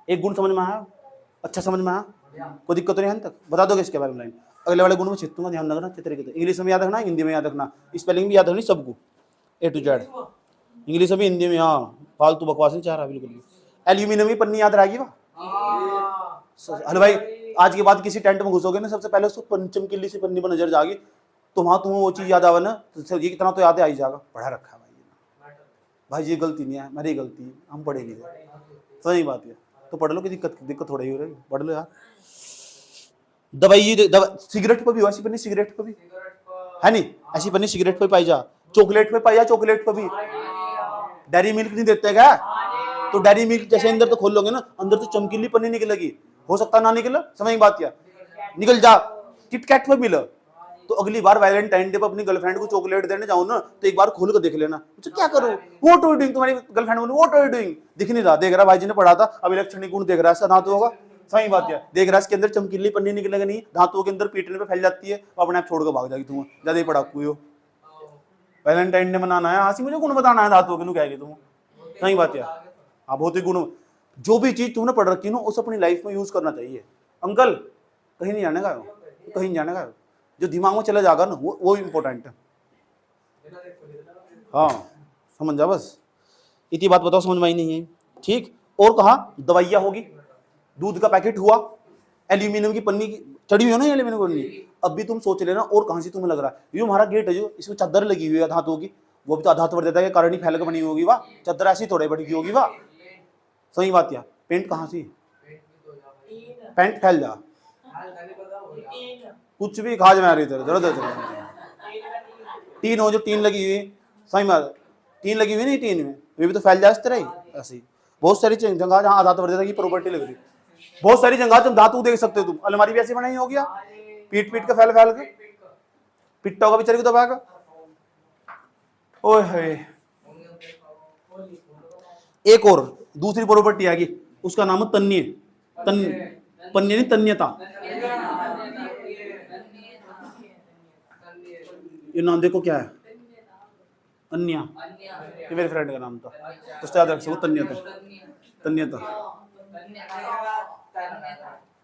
एक गुण समझ में आया? अच्छा समझ में आया? कोई दिक्कत तो नहीं है तक? बता दोगे इसके बारे में लाइन? अगले वाले गुण में छिटूंगा, ध्यान रखना अच्छे तरीके से। इंग्लिश में याद रखना, हिंदी में याद रखना, स्पेलिंग भी याद रखनी सबको, A to Z। इंग्लिश में, हिंदी में, हाँ फालतू बकवास नहीं चाह रहा बिल्कुल भी। एल्यूमिनियम की पन्नी याद रहेगी वाह। हेलो भाई, आज के बाद किसी टेंट में घुसोगे ना, सबसे पहले उसको चमकीली सी पन्नी पर नजर जाएगी, तो वहां तुम्हें वो चीज याद आवे ना, तो ये कितना तो याद आ ही जाएगा, पढ़ा रखा है भाई ये गलती नहीं है, मेरी गलती है, हम पढ़े नहीं। सही बात है, तो पढ़ लो, कि दिक्कत थोड़ी ही हो रही है, पढ़ लो यार। दवाई सिगरेट पर भी ऐसी पन्नी, सिगरेट पर भी है नहीं ऐसी पन्नी, सिगरेट पर पाई जा, चॉकलेट पे पाई जा, चॉकलेट पर भी। डेयरी मिल्क नहीं देते क्या? तो डेयरी मिल्क जैसे अंदर तो खोल लोगे ना, अंदर तो चमकीली पन्नी निकलेगी, हो सकता ना निकले। समझ बात क्या? निकल जा। किटकैट पे मिला, तो अगली बार वैलेंटाइन डे पर अपनी गर्लफ्रेंड को चॉकलेट देने जाओ ना, तो एक बार खोल कर देख लेना, तो क्या करो, व्हाट आर यू डूइंग, तुम्हारी गर्लफ्रेंड बोले व्हाट आर यू डूइंग, दिख नहीं रहा, देख रहा भाई जी ने पढ़ा था, अब इलेक्ट्रॉनिक गुण देख रहा है, ऐसा धातु होगा। सही बात क्या? देख रहा है इसके अंदर चमकीली पन्नी निकलेगा नहीं, धातुओं के अंदर पीटने पे फैल जाती है, तो अपने आप छोड़ कर भाग जाएगी, तुम ज्यादा ही पढ़ाकू हो। वैलेंटाइन डे मनाना है, हाँसी मुझे गुण बताना है धातुओं के, कहेगी तुम। सही बात है। हाँ, भौतिक गुण, जो भी चीज तुमने पढ़ रखी है ना, उसे अपनी लाइफ में यूज करना चाहिए। अंकल कहीं नहीं जाने का, कहीं नहीं जाने का, जो दिमाग में चला जाएगा ना वो इम्पोर्टेंट है। हाँ समझ जा बस, इतनी बात बताओ, समझ में आई नहीं है? ठीक। और कहा दवाइयाँ होगी, दूध का पैकेट हुआ, एल्यूमिनियम की पन्नी चढ़ी हुई है ना, एल्यूमिनियम की पन्नी। अब भी तुम सोच लेना, और कहाँ से तुम्हें लग रहा है, ये हमारा गेट है जो इसमें चादर लगी हुई है धातुओं की, वो भी तो आधात वर्ध्यता के कारण ही फैल कर बनी होगी वाह, चादर ऐसी थोड़ी बड़ी होगी वाह। सही बात क्या? पेंट कहाँ सी, पेंट फैल जा, कुछ भी खा जा रही टीन हो, जो टीन लगी हुई, सही बात, टीन लगी हुई नहीं टीन में, वे भी तो फैल जाए इस तरह ही। ऐसे ही बहुत सारी जगह जहाँ आधात वर्ध्यता की प्रॉपर्टी लग रही, बहुत सारी जगह तुम धातु देख सकते हो। तुम अलमारी भी ऐसी बनाई होगी, पीट के फैल के पिट्टा होगा बेचारी को दबाएगा। ओए एक और दूसरी प्रॉपर्टी आ गई, उसका नाम है तन्य। पन्य नहीं, तन्यता। ये नाम देखो क्या है, तन्या, ये मेरे फ्रेंड का नाम था, तो याद रख सको, तन्यता।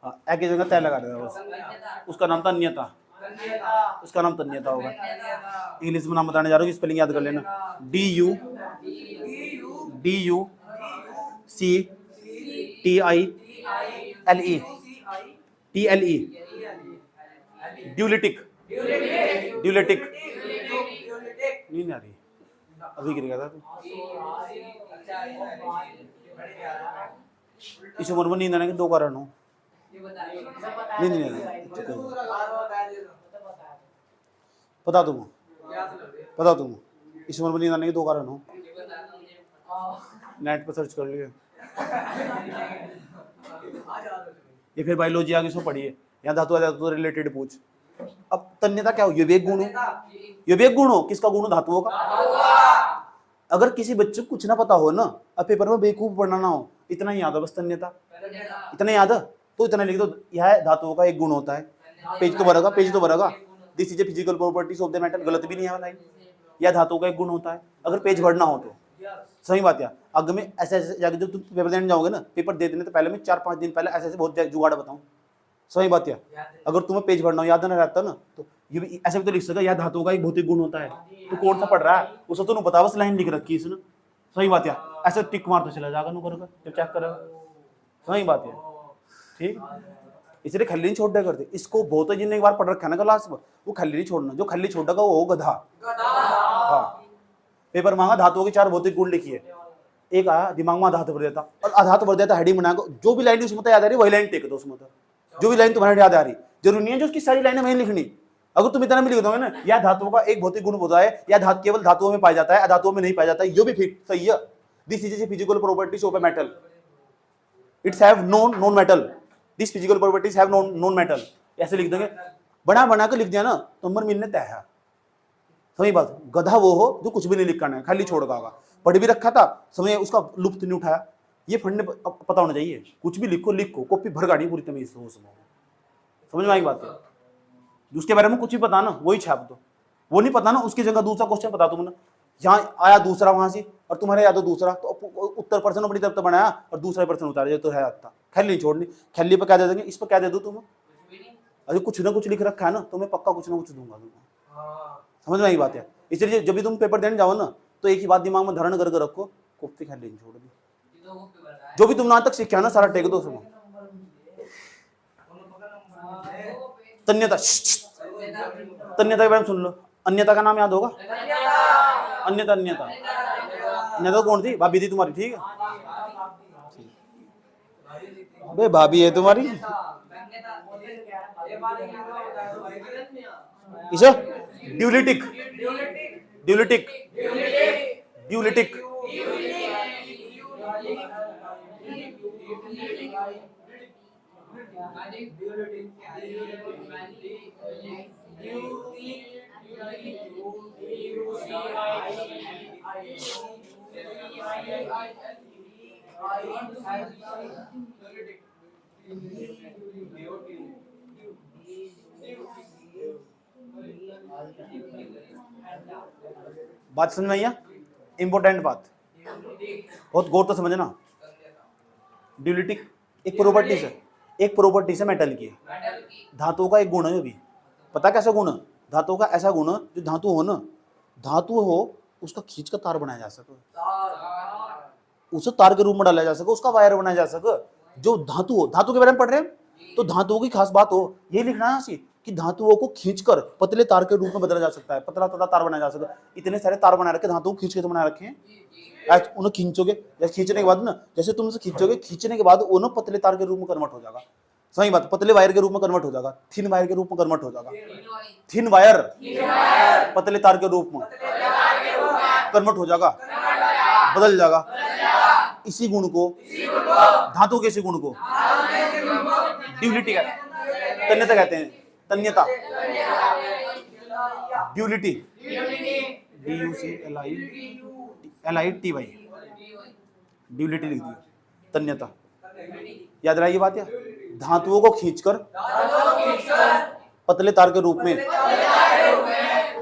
हाँ, एक ही जगह तय लगा देगा बस, उसका नाम था अन्यता, उसका नाम तन्यता होगा। इंग्लिश में नाम बताने जा रहा हूँ, स्पेलिंग याद कर लेना, DUCTILE, ड्यूलिटिक नहीं आ रही, अभी गिर गया था तू। इस उम्र में नींद आने के 2 कारण हो, नींद नहीं आ रही, बता दूँ इस उम्र में नींद आने के 2 कारण हो, नेट पर सर्च कर लिए। ये फिर बायोलॉजी आगे सो पढ़िए, यहाँ धातु रिलेटेड पूछ। अब तन्यता क्या हो? ये वेग गुण हो, ये वेग गुण हो, किसका गुण हो? धातुओं का। अगर किसी बच्चे को कुछ ना पता हो ना, अब पेपर में बेवकूफ पढ़ना ना हो, इतना ही याद है बस, तन्यता इतना याद है तो इतना लिख दो। यह धातुओं का एक गुण होता है। पेज तो भरेगा, पेज तो भरेगा। This is a physical properties of the metal, गलत भी नहीं है लाइन। यह धातुओं का एक गुण होता है, अगर पेज भरना हो तो। सही बात है। अगर मैं ऐसे ऐसे जाके जब तुम पेपर देने जाओगे ना, पेपर दे देने तो पहले मैं 4-5 दिन पहले ऐसे ऐसे बहुत जुगाड़ बताऊं। सही बात है। अगर तुम्हें पेज भरना हो, याद ना रहता ना, तो ये भी ऐसे भी तो लिख सका, यह धातुओं का एक भौतिक गुण होता है। तो कौन सा पढ़ रहा है उसे तो पता, बस लाइन लिख रखी है इसने। सही बात है। ऐसे टिक मारता चला जाएगा नु करेगा जब चेक करेगा। सही बात है, ठीक। इसलिए खल्ली नहीं छोड़ करते इसको। बहुत जिन्हें एक बार पढ़ रखा है ना क्लास में, वो खल्ली नहीं छोड़ना। जो खल्ली छोड़ेगा वो हो गधा। हाँ, पेपर मांगा धातुओं के 4 भौतिक गुण लिखिए, एक आया दिमाग में आधात भर देता, और आधात भर देता हेडिंग बना को, जो भी लाइन उसमें याद आ रही वही लाइन टेक दो उसमें। जो भी लाइन तुम्हारे याद आ रही, जरूरी नहीं है जो उसकी सारी लाइनें वहीं लिखनी। अगर तुम इतना भी लिख दोगे ना, यह धातुओं का एक भौतिक गुण होता है, या धातु केवल धातुओं में पाया जाता है, अधातुओं में नहीं पाया जाता है, ये भी फिट सही है। This is a physical properties of a metal, it's have non metal, this physical properties have non metal. ऐसे लिख देंगे, बना के लिख दिया ना तो नंबर मिलने तय है। सही बात। गधा वो हो जो कुछ भी नहीं लिखना है, खाली छोड़ होगा। पढ़ भी रखा था, समय उसका लुप्त नहीं उठाया। ये फंड पता होना चाहिए, कुछ भी लिखो, कॉपी भर गाड़ी पूरी तमीज से। समझ में आई बात है। उसके बारे में कुछ भी पता ना वही छाप दो, वो नहीं पता ना उसकी जगह दूसरा क्वेश्चन बता तुमने, यहाँ आया दूसरा वहां से और तुम्हारे याद हो दूसरा, तो उत्तर प्रश्न अपनी तरफ बनाया और दूसरा प्रश्न उतारे तो है आता। खैली नहीं छोड़नी, खैली पर क्या दे देंगे, इस पर क्या दे दो तुम। अरे कुछ ना कुछ लिख रखा है ना, तो मैं पक्का कुछ ना कुछ दूंगा तुमको। समझ में आई बात है। इसलिए जब भी तुम पेपर देने जाओ ना, तो एक ही बात दिमाग में धारण करके रखो, कॉपी खैली नहीं छोड़ दी। जो भी तुमने आज तक सीखा ना सारा टेक दो उसमें। तन्यता, तन्यता के बारे में सुन लो। अन्यता का नाम याद होगा? अन्यता अन्यता कौन थी? भाभी थी तुम्हारी, ठीक है। अबे भाभी है तुम्हारी। इसे ड्यूलिटिक, ड्यूलिटिक, ड्यूलिटिक, बात समझ में आई? इंपॉर्टेंट बात, बहुत गौर तो समझना। ड्यूलिटिक एक प्रॉपर्टी है, एक प्रॉपर्टी से मेटल की, धातुओं का एक गुण है। भी पता कैसा गुण? धातुओं का ऐसा गुण जो धातु हो ना, धातु हो उसका खींच कर तार बनाया जा सके, उसे तार के रूप में डाला जा सके, उसका वायर बनाया जा सके। जो धातु हो, धातु के बारे में पढ़ रहे हैं तो धातुओं की खास बात हो ये लिखना है कि धातुओं को खींचकर पतले तार के रूप में बदला जा सकता है, पतला तार बनाया जा सकता है। इतने सारे तार बना रखे, धातुओं को खींच के तो बना रखे हैं। उन्हें खींचोगे, जैसे खींचने के बाद ना, जैसे तुम उसे खींचोगे, खींचने के बाद उन्हें पतले तार के रूप में कन्वर्ट हो जाएगा। सही बात, पतले वायर के रूप में कन्वर्ट हो जाएगा, थिन वायर के रूप में कन्वर्ट हो जाएगा। थिन वायर पतले तार के रूप में कन्वर्ट हो जाएगा, बदल जाएगा। इसी गुण को, धातु के इसी गुण को ड्यूलिटी कहते हैं, तन्यता कहते हैं। तन्यता, ड्यूलिटी, DUCLITY, ड्यूलिटी लिख दी, तन्यता। याद रहा ये बात? या धातुओं को खींचकर पतले तार के रूप में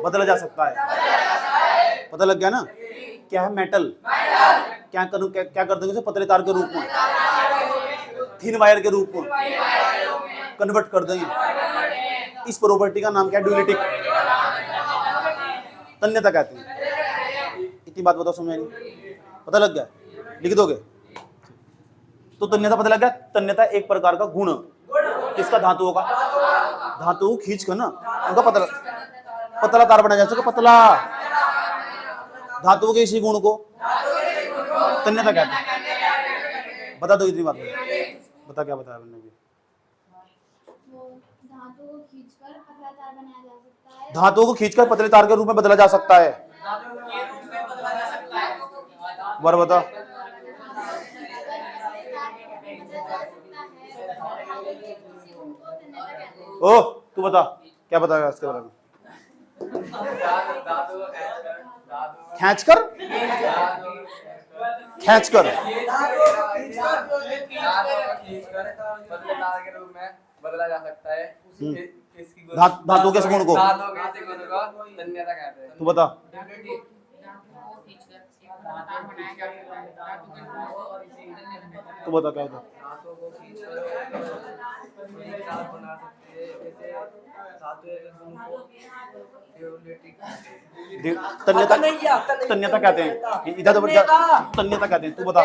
बदला जा सकता है। पता लग गया ना? क्या है मेटल? क्या कर देंगे उसे पतले तार के रूप में, थिन वायर के रूप में कन्वर्ट कर देंगे। इस प्रॉपर्टी का नाम क्या है? ड्यूलिटिक, तन्यता कहते हैं। इतनी बात बताओ, समझ नहीं? पता लग गया? लिख दोगे? तो तन्यता पता लग गया। तन्यता एक प्रकार का गुण, किसका? धातुओं का। धातु खींच कर ना उनका पतला तार बनाया जा सके, पतला। धातुओं के इसी गुण को तन्यता कहते हैं। बता दो इतनी बात, बता क्या बताया मैंने? धातु को खींचकर पतला तार बनाया जा सकता है। धातुओं को खींचकर पतले तार के रूप में बदला जा सकता है। बार बता। ओ तू बता क्या बताया इसके बारे में? खींच कर, खींच कर, पतले तार के रूप में बदला जा सकता है। किसकी गुण? धातु के गुण को धातु के इसी गुण को तन्यता कहते हैं। तू बता। तू बता क्या होता। धातु को खींचकर तार बना सकते हैं। जैसे धातु के गुण को ड्यूलिटी तन्यता, तन्यता कहते हैं। इधर तन्यता कहते हैं। तू बता।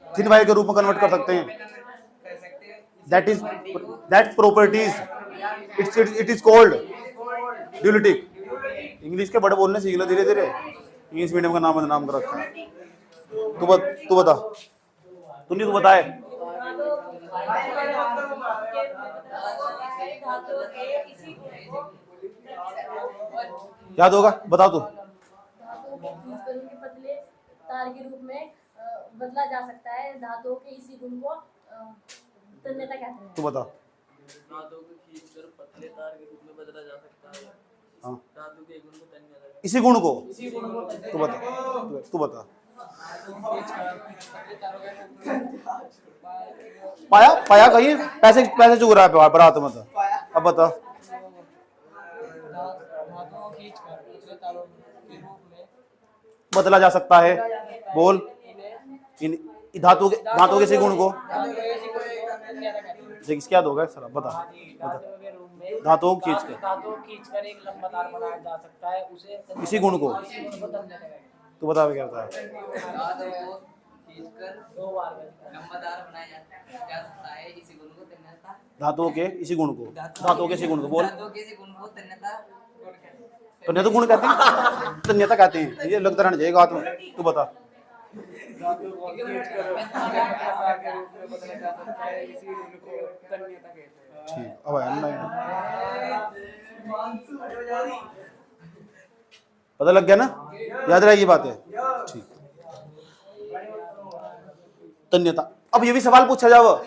थिन वायर के रूप में कन्वर्ट कर सकते हैं। that properties it is called dualitic। English के बड़े बोलने सीख लो धीरे धीरे, इंग्लिश मीडियम का नाम बदनाम कर रखा है। तू बता, तूने तो बताए। याद होगा, बता तू। धातुओं के खींचकर उनके पतले तार के रूप में बदला जा सकता है। धातुओं के इसी गुण को तन्यता कहते हैं। तू बता। धातु को खींचकर पतले तार के रूप में बदला जा सकता है। हाँ, धातु के गुण को तन्यता कहते हैं। इसी गुण को तू बता, तू बता। पाया, पाया कहीं पैसे पैसे चुग रहा है बरात में। तो अब बता। बदला जा सकता है। बोल। इन धातु के इसी गुण को देख, इसके याद होगा सर। बता, धातु खींच कर एक लंबा तार बनाया जा सकता है, उसे इसी गुण को तू बता क्या होता है। धातु को खींचकर दो बार लंबा तार बनाया जा सकता है। इसी गुण को तन्यता। धातुओं के इसी गुण को, धातुओं के इसी गुण को बोल। धातु के इसी गुण को तन्यता तन्यता गुण कहते हैं, तन्यता कहते हैं। ये लगता रहना चाहिए हाथ में। तू बता। धातु को खींचकर तार के रूप में बदला जा सकता है। इसी गुण को तन्यता कहते हैं। ठीक, अब आया ना, पता लग गया ना, याद रहेगी बात है। ठीक, तन्यता। अब ये भी सवाल पूछा जाओ।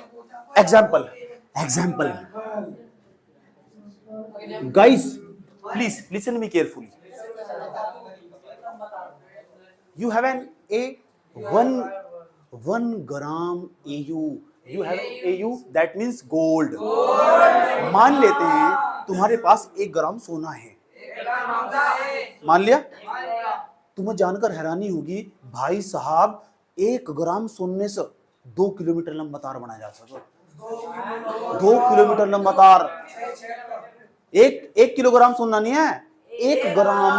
Example, example guys, please listen me carefully. You have an one gram AU। You have AU, that means gold। मान लेते हैं तुम्हारे पास 1 ग्राम सोना है। मान लिया। तुम्हें जानकर हैरानी होगी भाई साहब, 1 ग्राम सोने से 2 किलोमीटर लंबा तार बनाया जा सकता। 2 किलोमीटर लंबा तार। एक किलोग्राम सोना नहीं है, 1 ग्राम।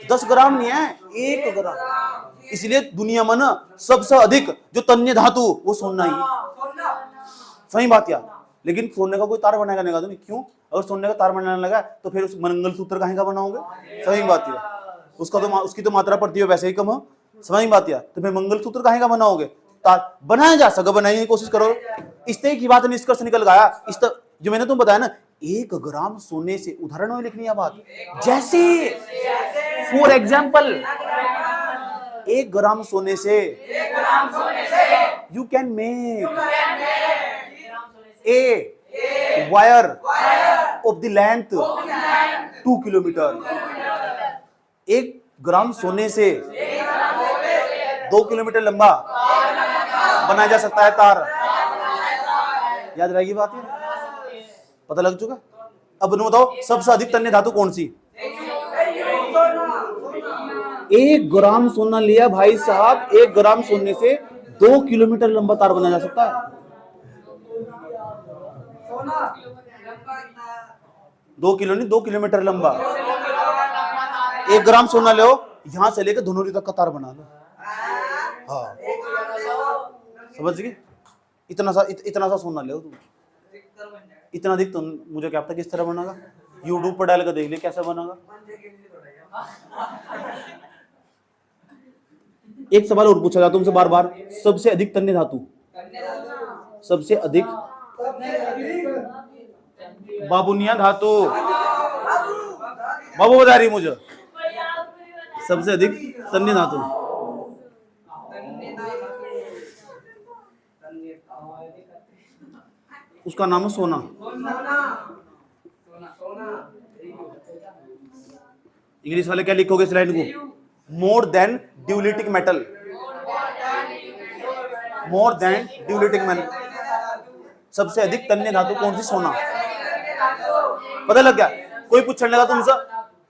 10 ग्राम नहीं है, 1 ग्राम। इसलिए दुनिया में ना सबसे अधिक जो तन्य धातु वो सोना ही। सही बात या? लेकिन सोने का कोई तार बनाएगा नहीं, नहीं क्यों? अगर सोने का तार बनाने लगा तो फिर उस मंगलसूत्र कहीं का बनाओगे? सही बात है। उसकी तो मात्रा पड़ती है वैसे ही कम हो। सही बात या? तो फिर मंगलसूत्र कहीं का बनाओगे? तार बनाया जा सके, बनाने की कोशिश करो। इस तरह की बात निष्कर्ष निकल गया। इस जो मैंने तुम बताया ना, 1 ग्राम सोने से, उदाहरण में लिखनी है बात। जैसे फॉर एग्जाम्पल 1 ग्राम सोने से you can make a wire of the length 2 kilometre. 1 ग्राम सोने से 2 किलोमीटर लंबा बनाया जा सकता है तार। याद रहेगी बात है? पता लग चुका? अब बताओ सबसे अधिक तन्य धातु कौन सी? 1 ग्राम सोना लिया भाई साहब, 1 ग्राम सोने से 2 किलोमीटर लंबा तार बनाया जा सकता है। 2 किलो नहीं, 2 किलोमीटर लंबा। 1 ग्राम सोना लो, यहां से लेकर धनौरी तक का तार बना लो। हाँ, समझ गए? इतना सा सोना ले तुम, इतना अधिक। तुम मुझे क्या पता किस तरह बनेगा? यूट्यूब पर डाल कर देख ले कैसा बनेगा। एक सवाल और पूछा जाता तुमसे बार बार, सबसे अधिक तन्य धातु, सबसे अधिक बाबुनिया धातु। बाबू बता रही मुझे सबसे अधिक तन्य धातु। उसका नाम है सोना। इंग्लिश वाले क्या लिखोगे इस लाइन को? More than ductile metal, more than ductile metal. सबसे अधिक तन्य धातु कौन सी? सोना। पता लग गया? कोई पूछने लगा तुमसे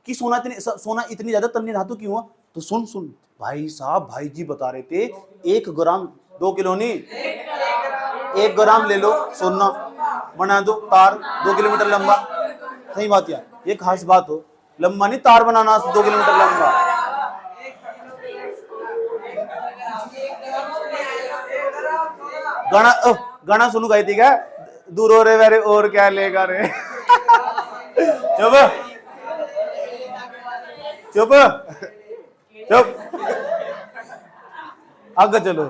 कि सोना इतनी ज्यादा तन्य धातु क्यों है, तो सुन भाई साहब, भाई जी बता रहे थे 1 ग्राम 2 किलो नहीं, 1 ग्राम ले लो सोना, बना दो तार 2 किलोमीटर लंबा। सही बात यार, ये खास बात हो, लंबा नहीं तार बनाना 2 किलोमीटर लंबा। गाना सुनू गाई थी क्या? दूर हो रे वेरे और क्या लेगा रे। चुप चुप चुप, आगे चलो।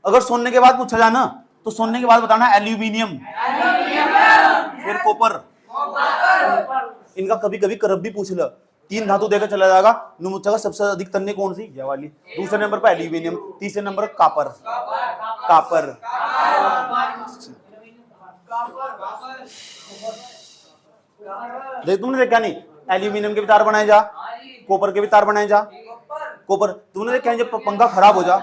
अगर सुनने के बाद पूछा जाना तो सुनने के बाद बताना एल्यूमिनियम, फिर कॉपर। इनका कभी कभी करब भी पूछ लो, 3 धातु देकर चला जाएगा, पूछेगा सबसे अधिक तन्य कौन सी? ये वाली। दूसरे नंबर पर एल्यूमिनियम, तीसरे नंबर पर कापर। कापर देख, तुमने देखा नहीं? एल्यूमिनियम के भी तार बनाए जा, कॉपर के भी तार बनाए जा। कॉपर तुमने देखा, जब पंखा खराब हो जा,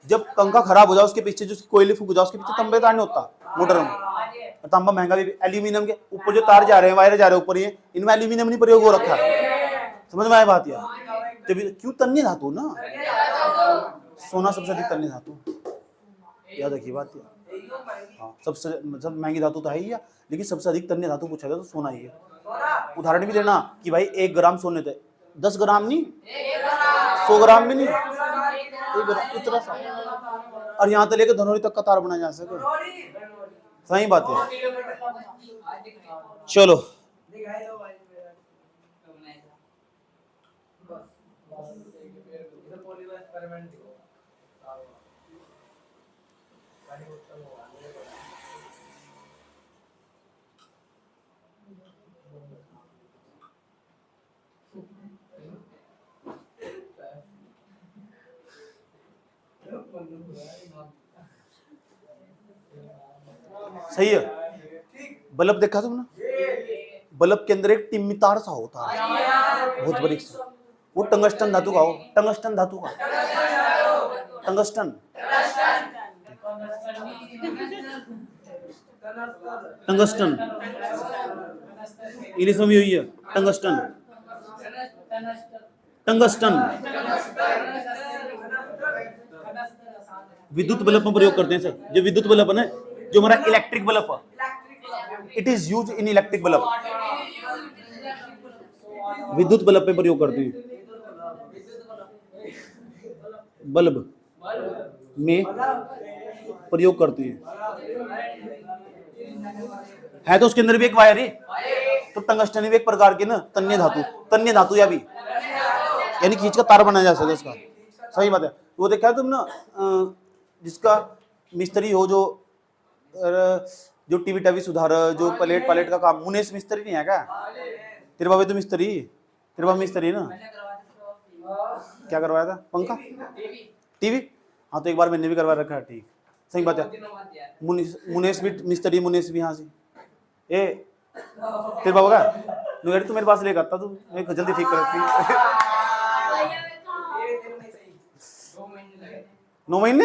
जब पंखा खराब हो जाए उसके पीछे जो कोयले फूक जाए उसके पीछे तांबे तार नहीं होता मोटर में। तांबा महंगा भी, एल्यूमिनियम के ऊपर जो तार जा रहे हैं, वायर जा रहे हैं ऊपर, ये इनमें एल्यूमिनियम नहीं प्रयोग हो रखा है। समझ में आया बात यार? क्यों? तन्य धातु ना, सोना सबसे अधिक तन्य धातु, याद रखिए बात यार। हाँ, सबसे महंगी धातु तो है ही, लेकिन सबसे अधिक तन्य धातु पूछा जाए तो सोना ही है। उदाहरण भी देना कि भाई 1 ग्राम सोने थे, 10 ग्राम नहीं, 100 ग्राम भी नहीं, 1 ग्राम इतना सा, और यहाँ तक लेकर धनौरी तक का तार बनाया जा सके। सही बात है। चलो सही है। बल्ब देखा तुमने? बल्ब के अंदर एक टिम्मी तार सा होता है, बहुत बड़ी, वो टंगस्टन धातु का हो। टंगस्टन धातु का, टंगस्टन, टंगस्टन इंग्लिश में भी हुई है, टंगस्टन, टंगस्टन। विद्युत बल्ब में प्रयोग करते हैं सर। जो विद्युत बल्ब है ना, जो हमारा इलेक्ट्रिक बल्ब है, it is use in electric bulb. विद्युत बल्ब पे प्रयोग करते हैं, बल्ब में प्रयोग करते हैं। है तो उसके अंदर भी एक वायर है, तो टंगस्टन भी एक प्रकार की ना तन्य धातु, तन्य धातु या भी, यानी खींच का तार बनाया जा सकता है उसका। सही बात है। वो देखा है तुम ना, जिसका मिस्त्री हो, जो टीवी टावी सुधार, जो प्लेट पालेट का काम, मुनेश मिस्त्री नहीं है क्या? तेरे बाबा तो मिस्त्री, तेरे बाबा मिस्त्री ना? क्या करवाया था? पंखा, टीवी? हाँ, तो एक बार मैंने भी करवा रखा है। ठीक, सही बात है। मुनेश भी मिस्त्री, मुनेश भी। यहाँ से ए तेरे बाबा का तू मेरे पास लेकर आता, तू मैं जल्दी ठीक करती। 9 महीने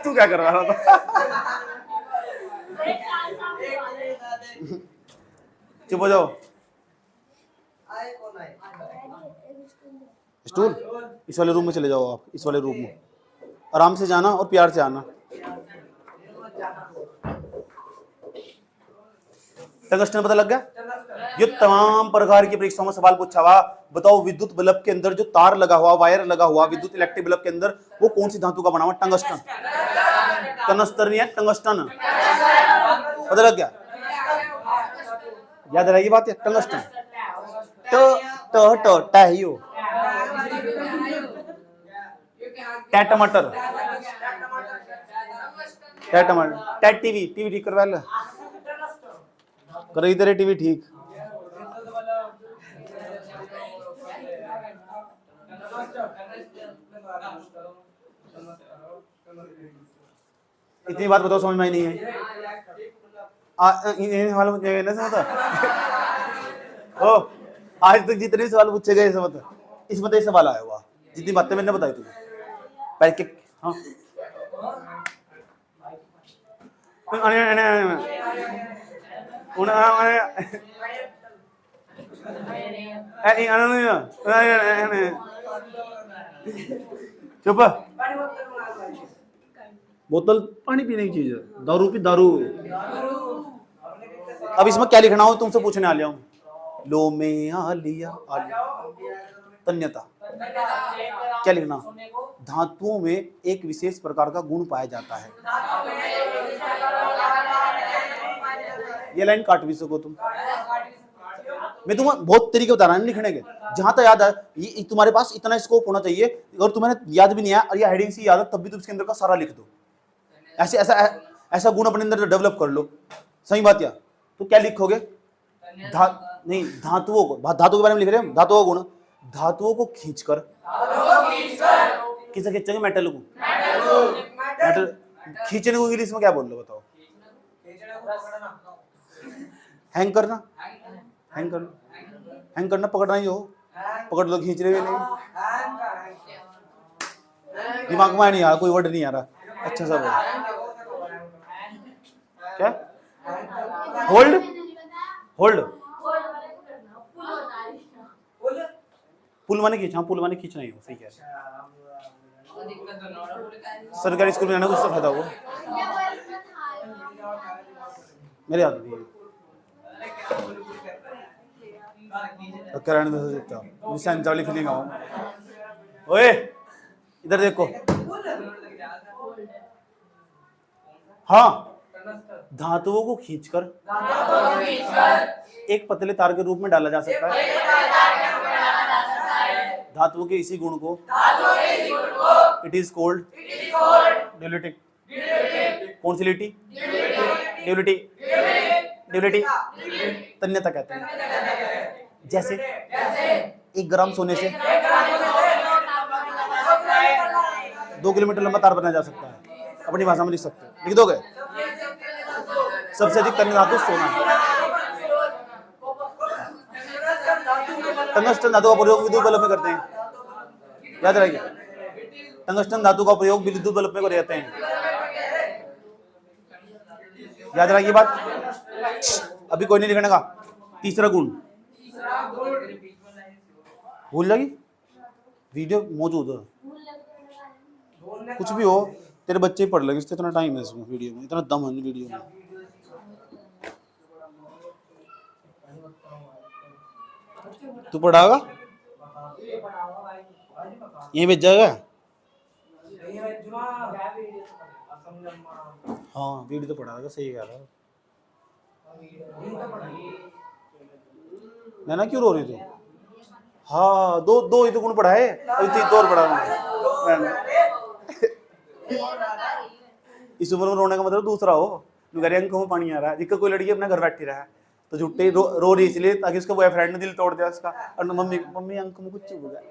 तू क्या करवा रहा था? चुप हो जाओ। स्टूल इस वाले रूम में चले जाओ, आप इस वाले रूम में आराम से जाना और प्यार से आना। टंगस्टन पता लग गया? ये तमाम प्रकार की परीक्षाओं में सवाल पूछा हुआ। बताओ, विद्युत बल्ब के अंदर जो तार लगा हुआ, वायर लगा हुआ, विद्युत इलेक्ट्रिक बल्ब के अंदर, वो कौन सी धातु का बना हुआ? टंगस्टन। टंगस्टन नहीं है, टंगस्टन। पता लग गया? याद रहेगी बात है। टंगस्टन टहियो टमाटर, टमाटर, टीवी ठीक करवा ले, कर तेरे टीवी ठीक। इतनी बात बताओ, समझ में आई नहीं है? ये सवाल पूछे गए ना समझ ओ, आज तक जितने सवाल पूछे गए समझ इसमें तो ये सवाल आया हुआ, जितनी बातें मैंने बताई तुम्हें पहले के। हाँ चुप, बोतल पानी पीने की चीज है, दारू पी दारू। अब इसमें क्या लिखना हो तुमसे पूछने आ लिया हूं। लो में आ लिया तन्यता क्या लिखना? धातुओं में एक विशेष प्रकार का गुण पाया जाता है। ये लाइन काट भी सको तुम, मैं तुम्हें बहुत तरीके बता रहा हूं लिखने के, जहां तक याद है। ये तुम्हारे पास इतना स्कोप होना चाहिए, अगर तुम्हें याद भी नहीं आया और ये हेडिंग से याद है तब भी तुम इसके अंदर का सारा लिख दो। ऐसे ऐसा गुण अपने अंदर डेवलप कर लो। सही बात या? तो क्या लिखोगे? नहीं, धातुओं को, धातु के बारे में लिख रहे हैं। धातुओं का गुण, धातुओं को खींचकर, किसे खींचेंगे? मेटल को। मेटल खींचने को इंग्लिश में क्या बोल लो बताओ? हैंग करना, हैंग करना, हैंग करना, पकड़ना ही हो, पकड़ लो, खींच रहे नहीं। दिमाग में नहीं आ रहा, कोई वर्ड नहीं आ रहा। अच्छा सा बोलो क्या? होल्ड, होल्ड, पुल माने खींचना, पुल माने खींचना ही हो। सही है। सरकारी स्कूल में जाना कुछ तो फायदा हुआ मेरे याद नहीं कराने दे सकता हूँ। वाली फीलिंग आऊँ। ओए इधर देखो, हाँ, धातुओं को खींचकर एक पतले तार के रूप में डाला जा सकता है। धातुओं के इसी गुण को इट इज कॉल्ड ड्यूलिटी। कौन सी लिटी? ड्यूलिटी, ड्यूलिटी, तन्यता कहते हैं। जैसे 1 ग्राम सोने से 2 किलोमीटर लंबा तार बनाया जा सकता है। अपनी भाषा में लिख सकते हो, लिख दोगे? सबसे अधिक तन्य धातु सोना है। टंगस्टन धातु का प्रयोग विद्युत बल्ब में करते हैं, याद रखिए। टंगस्टन धातु का प्रयोग विद्युत बल्ब में करते हैं, याद रखिए बात। अभी कोई नहीं लिखने का। तीसरा गुण, भूल लगी? वीडियो मौजूद है, कुछ भी हो, तेरे बच्चे ही पढ़ लेंगे। इससे इतना टाइम है इसमें, वीडियो में इतना दम है वीडियो में। तू पढ़ागा? ये भेज जाएगा? हाँ वीडियो तो पढ़ाएगा, सही कह रहा है। नैना क्यों रो रही तू? हाँ दो ही तो गुण पढ़ाए, अभी 3 और पढ़ा। इस उम्र में रोने का मतलब दूसरा हो। मेरे आंखों में पानी आ रहा है। जिसका कोई लड़की अपने घर बैठी रहा है तो झुट्टे रो रही इसलिए ताकि उसका बॉयफ्रेंड ने दिल तोड़ दिया उसका। और मम्मी मम्मी आंखों में कुछ चुभ गया।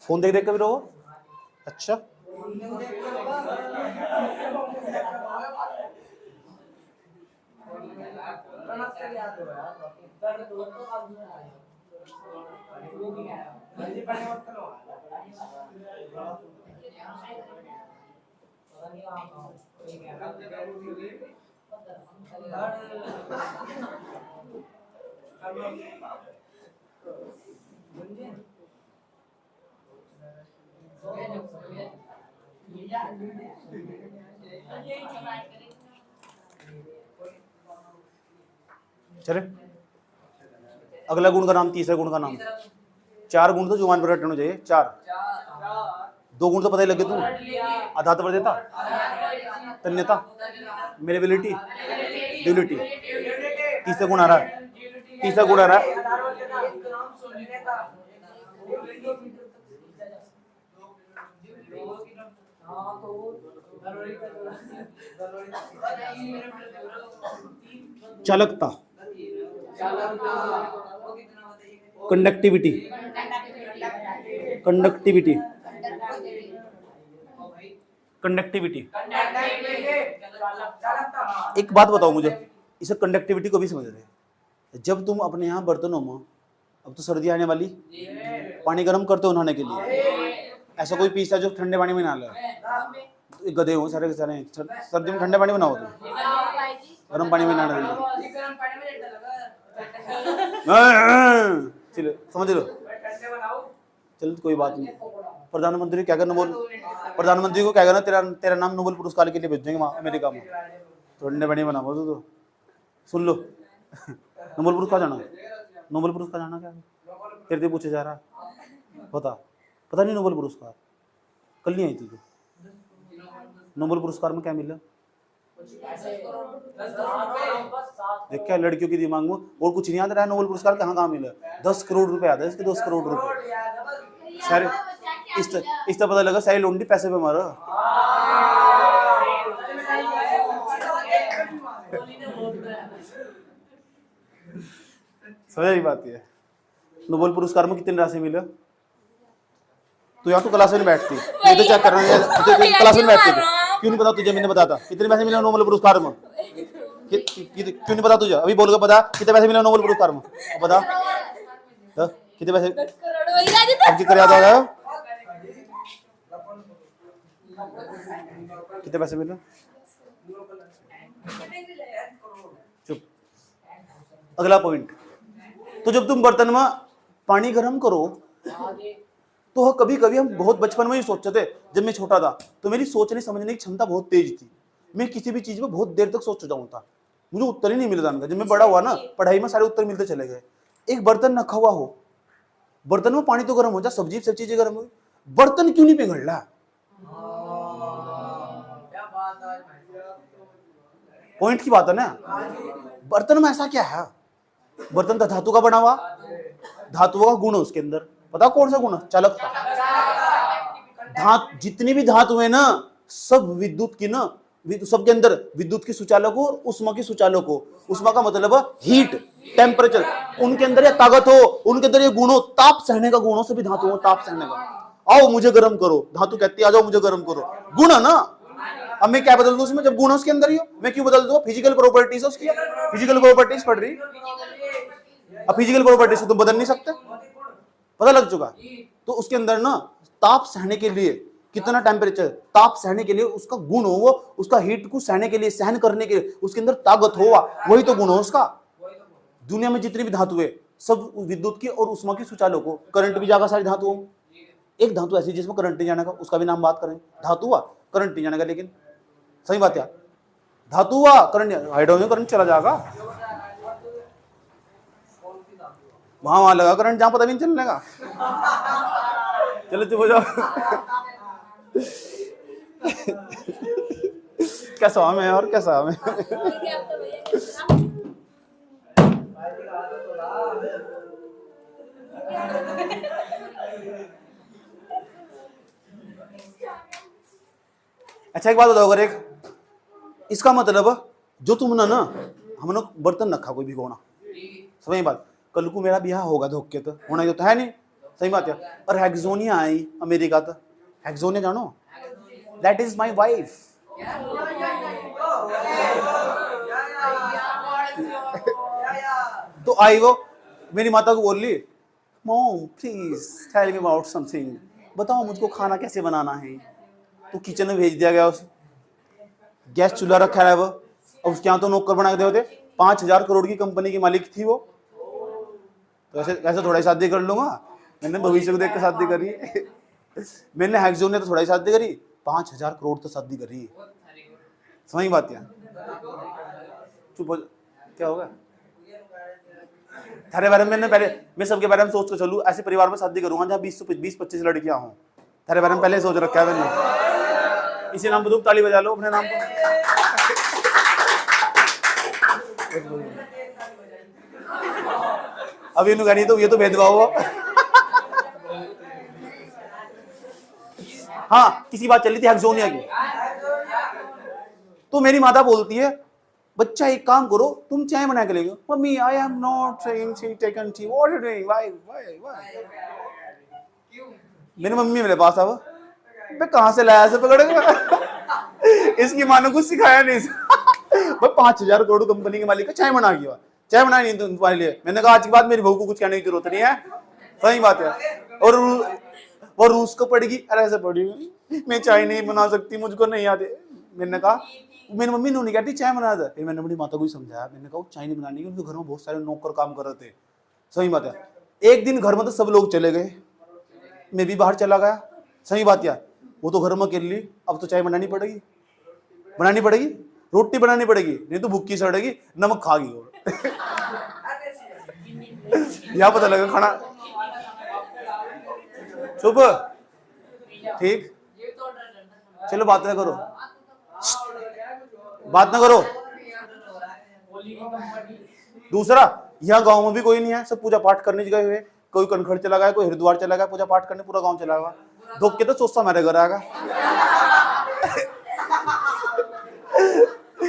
फोन देख देख कर भी रो? अच्छा चले अगला गुण का नाम, तीसरे गुण का नाम। 4 गुण तो जुबान पर रटने होने चाहिए। 4 2 गुण तो पता ही लगे तुम। अधात वर्ध्यता, तन्यता, मेलेबिलिटी, ड्यूलिटी। तीसरा गुण आ रहा है, तीसरा गुण आ रहा है चालकता। Conductivity, conductivity, conductivity. एक बात बताओ मुझे, इसे कंडक्टिविटी को भी समझ रहे। जब तुम अपने यहाँ बर्तनों में, अब तो सर्दी आने वाली, पानी गर्म करते हो नहाने के लिए, ऐसा कोई पीस है जो ठंडे पानी में नहा ले? गधे हो सारे के सारे, सर्दी में ठंडे पानी में नहाओ तुम, गर्म पानी में नहाने देंगे। चलो समझ लो, चलो कोई बात नहीं। प्रधानमंत्री क्या करना बोल, प्रधानमंत्री को क्या करना, तेरा नाम नोबेल पुरस्कार के लिए भेज देंगे वहाँ अमेरिका में, ठंडे पानी में नहाओ तो सुन लो। नोबेल पुरस्कार जाना, नोबेल पुरस्कार जाना क्या फिर से पूछे जा रहा, पता नहीं नोबेल पुरस्कार कल नहीं आई थी तो। नोबेल पुरस्कार में क्या मिला देख, क्या लड़कियों के दिमाग में और कुछ नहीं याद रहा है। नोबेल पुरस्कार कहाँ मिला, 10 करोड़ रुपए याद है इसके, 10 करोड़ रुपए सारे। इस तरह पता लगा सारी लोंडी पैसे पे मारो। समझ रही बात है। नोबेल पुरस्कार में कितनी राशि मिले? तो यहाँ तो क्लास में बैठती, ये तो चेक करना है, क्लास में बैठती थी। क्यों नहीं पता तुझे? मैंने बताया था कितने पैसे मिले नोबेल पुरस्कार में, क्यों नहीं पता तुझे? अभी बोल के बता कितने पैसे मिले नोबेल पुरस्कार में, बता कितने पैसे? अब कितना याद आ गया? कितने पैसे मिले? चुप। अगला पॉइंट, तो जब तुम बर्तन में पानी गर्म करो तो कभी कभी हम बहुत बचपन में ही सोचते थे। जब मैं छोटा था तो मेरी सोचने समझने की क्षमता बहुत तेज थी, मैं किसी भी चीज में बहुत देर तक सोच जाऊँ था, मुझे उत्तर ही नहीं मिलता था। जब मैं बड़ा हुआ ना, पढ़ाई में सारे उत्तर मिलते चले गए। एक बर्तन रखा हुआ हो, बर्तन में पानी तो गर्म हो जाए, सब्जी सब चीजें गर्म हो, बर्तन क्यों नहीं पिघल रहा? पॉइंट की बात है ना, बर्तन में ऐसा क्या है? बर्तन तो धातु का बना हुआ, धातुओं का गुण है उसके अंदर, पता कौन सा गुण है? चालकता। जितनी भी धातु है ना, सब विद्युत की ना, सबके अंदर विद्युत की सुचालक हो और उष्मा की सुचालक हो। उष्मा का मतलब है हीट, टेम्परेचर, उनके अंदर ये ताकत हो, उनके अंदर ये गुण हो, ताप सहने का गुण हो। सभी धातुओं ताप सहने का, आओ मुझे गर्म करो, धातु कहती है आ जाओ मुझे गर्म करो, गुण है ना। अब मैं क्या बदल दूं उसमें, जब गुण उसके अंदर ही हो, मैं क्यों बदल दूं? फिजिकल प्रॉपर्टीज है उसकी, फिजिकल प्रॉपर्टीज पढ़ रही। अब फिजिकल प्रॉपर्टीज को तुम बदल नहीं सकते, पता लग चुका। तो उसके अंदर ना ताप सहने के लिए, कितना टेम्परेचर, ताप सहने के लिए उसका गुण हो, वो उसका हीट को सहने के लिए, सहन करने के लिए उसके अंदर ताकत हो, वही तो गुण हो उसका। दुनिया में जितनी भी धातु है सब विद्युत की और उष्मा की सुचालक हो। करंट भी जाएगा सारी धातुओं में। एक धातु ऐसी जिसमें करंट नहीं जाने का, उसका भी नाम बात करें। धातु हुआ करंट नहीं जाने का, लेकिन सही बात यार, धातु हुआ करंट, हाइड्रोजन करंट चला जाएगा, वहां लगा करंट जहां पता भी नहीं चलने का। चलो चुप हो जाओ। कैसा हूं मैं और कैसा मैं? अच्छा एक बात बताओ, अगर एक इसका मतलब जो तुमने ना, हमने बर्तन रखा कोई भिगोना, समझ बात, कल को मेरा ब्याह होगा धोखे तो होना ही तो है नहीं, सही बात है। और हेक्सोनिया आई अमेरिका तो, हेक्सोनिया जानो, दैट इज माय वाइफ। तो आई वो मेरी माता को बोल ली, mom please tell me about something, बताओ मुझको खाना कैसे बनाना है। तो किचन में भेज दिया गया उसे, गैस चूल्हा रखा है वो, और उसके यहाँ तो नौकर बना के होते। 5,000 करोड़ की कंपनी की मालिक थी वो। तो ऐसे थोड़ा ही शादी कर लूंगा, मैंने भविष्य को देख कर शादी करी। मैंने हेक्सोन ने तो थोड़ा ही शादी करी, 5,000 करोड़ तो शादी करी, समझ बात है। चुप हो, क्या होगा थारे बारे में? मैंने पहले, मैं सबके बारे में सोच कर चलूं, ऐसे परिवार में शादी करूंगा जहाँ 20-25 लड़कियां हों। थारे बारे में पहले सोच रखा है मैंने। इसी नाम पर तुम ताली बजा लो अपने नाम पर। अब ये नहीं तो ये तो भेदभाव हुआ। हाँ, किसी बात चल रही थी हेक्सोनिया की, तो मेरी माता बोलती है बच्चा एक काम करो, तुम चाय बना के ले गयो, mummy I am not taken tea, what are you doing, why why. मेरी मम्मी मेरे पास आवा, मैं कहाँ से लाया से पकड़ के, इसकी माँ ने कुछ सिखाया नहीं। मैं 5,000 करोड़ कंपनी के मालिक का चाय बना गया, चाय बनाई नहीं तुम्हारे लिए। मैंने कहा आज के बाद मेरी बहू को कुछ कहने की जरूरत नहीं है, सही बात है। और वो रूस को पड़ेगी, अरे ऐसे पड़ी, मैं चाय नहीं बना सकती, मुझको नहीं आते। मैंने कहा, मेरी मम्मी ने कहती चाय बना दे, फिर मैंने अपनी माता को ही समझाया, मैंने कहा चाय नहीं बनानी, उनके घर में बहुत सारे नौकर काम कर रहे थे, सही बात है। एक दिन घर में तो सब लोग चले गए, मैं भी बाहर चला गया, सही बात है। वो तो घर में अकेली, अब तो चाय बनानी पड़ेगी, बनानी पड़ेगी, रोटी बनानी पड़ेगी, नहीं तो भूखी सड़ेगी, नमक खागी वो। यहाँ पता लगा खाना चुप, ठीक, चलो बात ना करो, बात ना करो। दूसरा, यहाँ गांव में भी कोई नहीं है, सब पूजा पाठ करने गए हुए, कोई कनखड़ चला गया, कोई हरिद्वार चला गया पूजा पाठ करने, पूरा गांव चला गया। धोख के तो सोचता मेरे घर आएगा।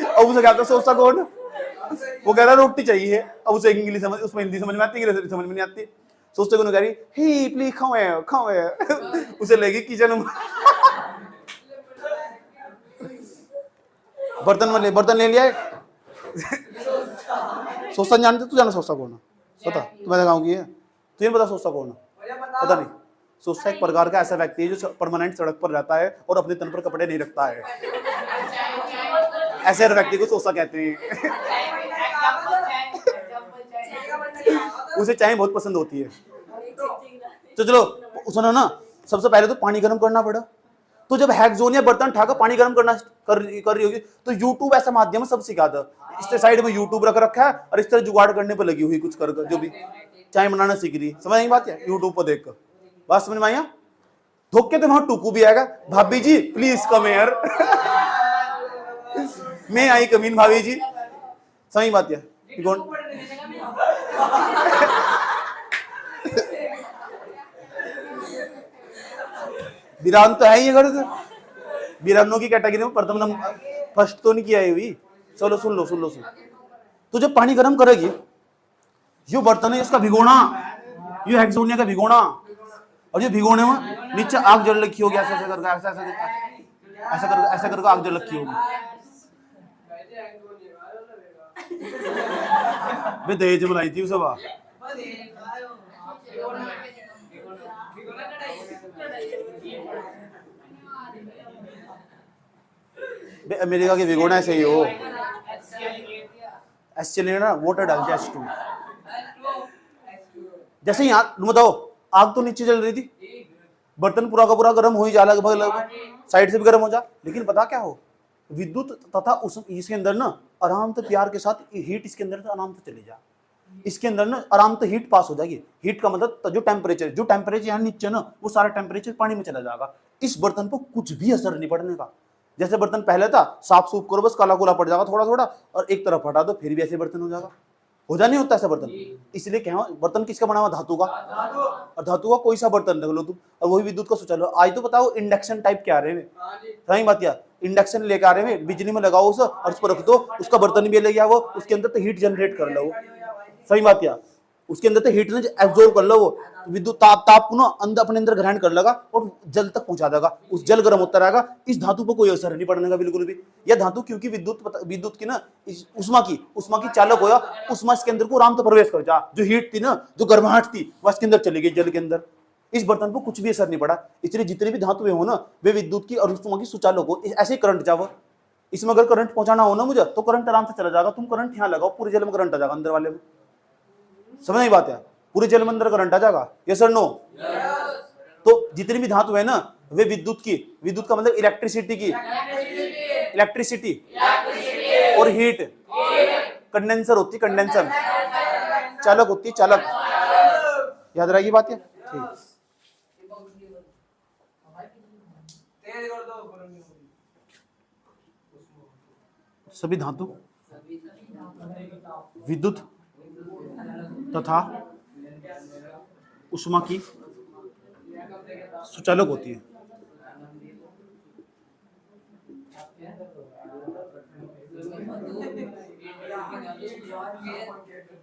अब उसे क्या था, सोचता कौन, वो कह रहा रोटी चाहिए, अब उसे इंग्लिश समझ, उसमें हिंदी समझ में आती, इंग्लिश समझ में नहीं आती। सोचते कौन, कह रही हे प्लीज खाओ खाओ, उसे लेगी किचन में, बर्तन ले लिया। सोचता जानते, तू जाना सोचता कौन है, पता तुम्हारे गाँव की है, तुझे पता सोचता कौन है, पता नहीं। सोचता एक प्रकार का ऐसा व्यक्ति है जो परमानेंट सड़क पर रहता है और अपने तन पर कपड़े नहीं रखता है, ऐसे व्यक्ति को सोचता कहते हैं। उसे चाय बहुत पसंद होती है। तो चलो सुनो ना, सबसे पहले तो पानी गर्म करना पड़ा। तो जब हैक्सोन या बर्तन उठाकर पानी गर्म करना कर रही होगी, तो यूट्यूब ऐसा माध्यम सब सिखा दो। इस साइड में यूट्यूब रख रखा है और इस तरह जुगाड़ करने पर लगी हुई, कुछ कर जो भी चाय बनाना सीख रही, समझ नहीं बात है, यूट्यूब पर देख कर बात समझ में आया। धोखे तो वहां टूकू भी आएगा, भाभी जी प्लीज कम हियर, मैं आई कमीन भाभी जी, सही बात है। वीरान तो है ही घर से, वीरानों की कैटेगरी में प्रथम नंबर, फर्स्ट तो नहीं किया है हुई। चलो सुन लो सुन लो सुन। तो जब पानी गर्म करेगी, यो बर्तन है इसका भिगोना, ये हेक्सोनिया का भिगोना, और ये भिगोने में नीचे आग जल रखी होगी, ऐसा ऐसा करके ऐसा करके आग जल रखी होगी। मैं दहेज बनाई थी सब, अमेरिका के भिगोना ऐसे ही हो, एस ना वाटर डाल दिया H2। जैसे ही आग बताओ, आग तो नीचे जल रही थी, बर्तन पूरा का पूरा गर्म हो ही जा, लगभग साइड से भी गर्म हो जा, लेकिन पता क्या हो, विद्युत तथा उस इसके अंदर ना आराम से प्यार के साथ हीट इसके अंदर से आराम से चली जा, इसके अंदर ना आराम से हीट पास हो जाएगी। हीट का मतलब जो टेम्परेचर यहाँ नीचे ना, वो सारा टेम्परेचर पानी में चला जाएगा। इस बर्तन पर कुछ भी असर नहीं पड़ने का। जैसे बर्तन पहले था, साफ सूफ करो बस, काला कुला पड़ जाएगा थोड़ा थोड़ा, और एक तरफ हटा दो फिर भी ऐसे बर्तन हो जाएगा। हो जा नहीं होता ऐसा बर्तन। इसलिए क्या बर्तन किसका बना हुआ, धातु का, और धातु का कोई सा बर्तन रख लो तुम, और वही विद्युत का सुचालू। आज तो बताओ इंडक्शन टाइप क्या आ रहे हैं, सही बात है, इंडक्शन लेके आ रहे हैं, बिजली में लगाओ उसे और उस पर रख दो, उसका बर्तन भी ले गया वो, उसके अंदर तो हीट जनरेट कर लो, सही बात है, उसके अंदर तो हीट ने एब्जॉर्ब कर लो, वो विद्युत ताप को ना अंदर अपने अंदर ग्रहण कर लेगा और जल तक पहुंचा देगा, उस जल गर्म होता रहेगा। इस धातु पर कोई असर नहीं पड़ने का बिल्कुल भी। यह धातु क्योंकि विद्युत की ना उष्मा की चालक होया, उष्मा इसके अंदर को आराम से प्रवेश कर जा, जो हीट थी ना, जो गर्माहट थी, वह इसके अंदर चली गई जल के अंदर। इस बर्तन पर कुछ भी असर नहीं पड़ा। इसलिए जितने भी धातुएं हो ना, वे विद्युत की और उष्मा की सुचालक हो, ऐसे करंट जाओ। इसमें अगर करंट पहुंचाना हो ना मुझे, तो करंट आराम से चला जाएगा। तुम करंट यहाँ लगाओ, पूरे जल में करंट आ जाएगा अंदर वाले में, समझ नहीं बात है, पूरे जल में अंदर करंट आ जाएगा, यस और नो। तो जितनी भी धातु है ना, वे विद्युत का मतलब इलेक्ट्रिसिटी और हीट, कंडेंसर होती, कंडेंसर चालक होती, चालक, याद रहेगी बात है, ठीक। सभी धातु विद्युत तथा उष्मा की सुचालक होती है।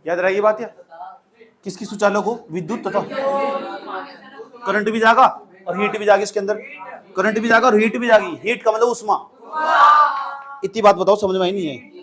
याद रहेगी बात या किसकी सुचालक हो? विद्युत तथा करंट भी जाएगा और हीट भी जाएगी इसके अंदर। करंट भी जाएगा और हीट भी जाएगी। हीट का मतलब उष्मा। इतनी बात बताओ, समझ में आई नहीं है?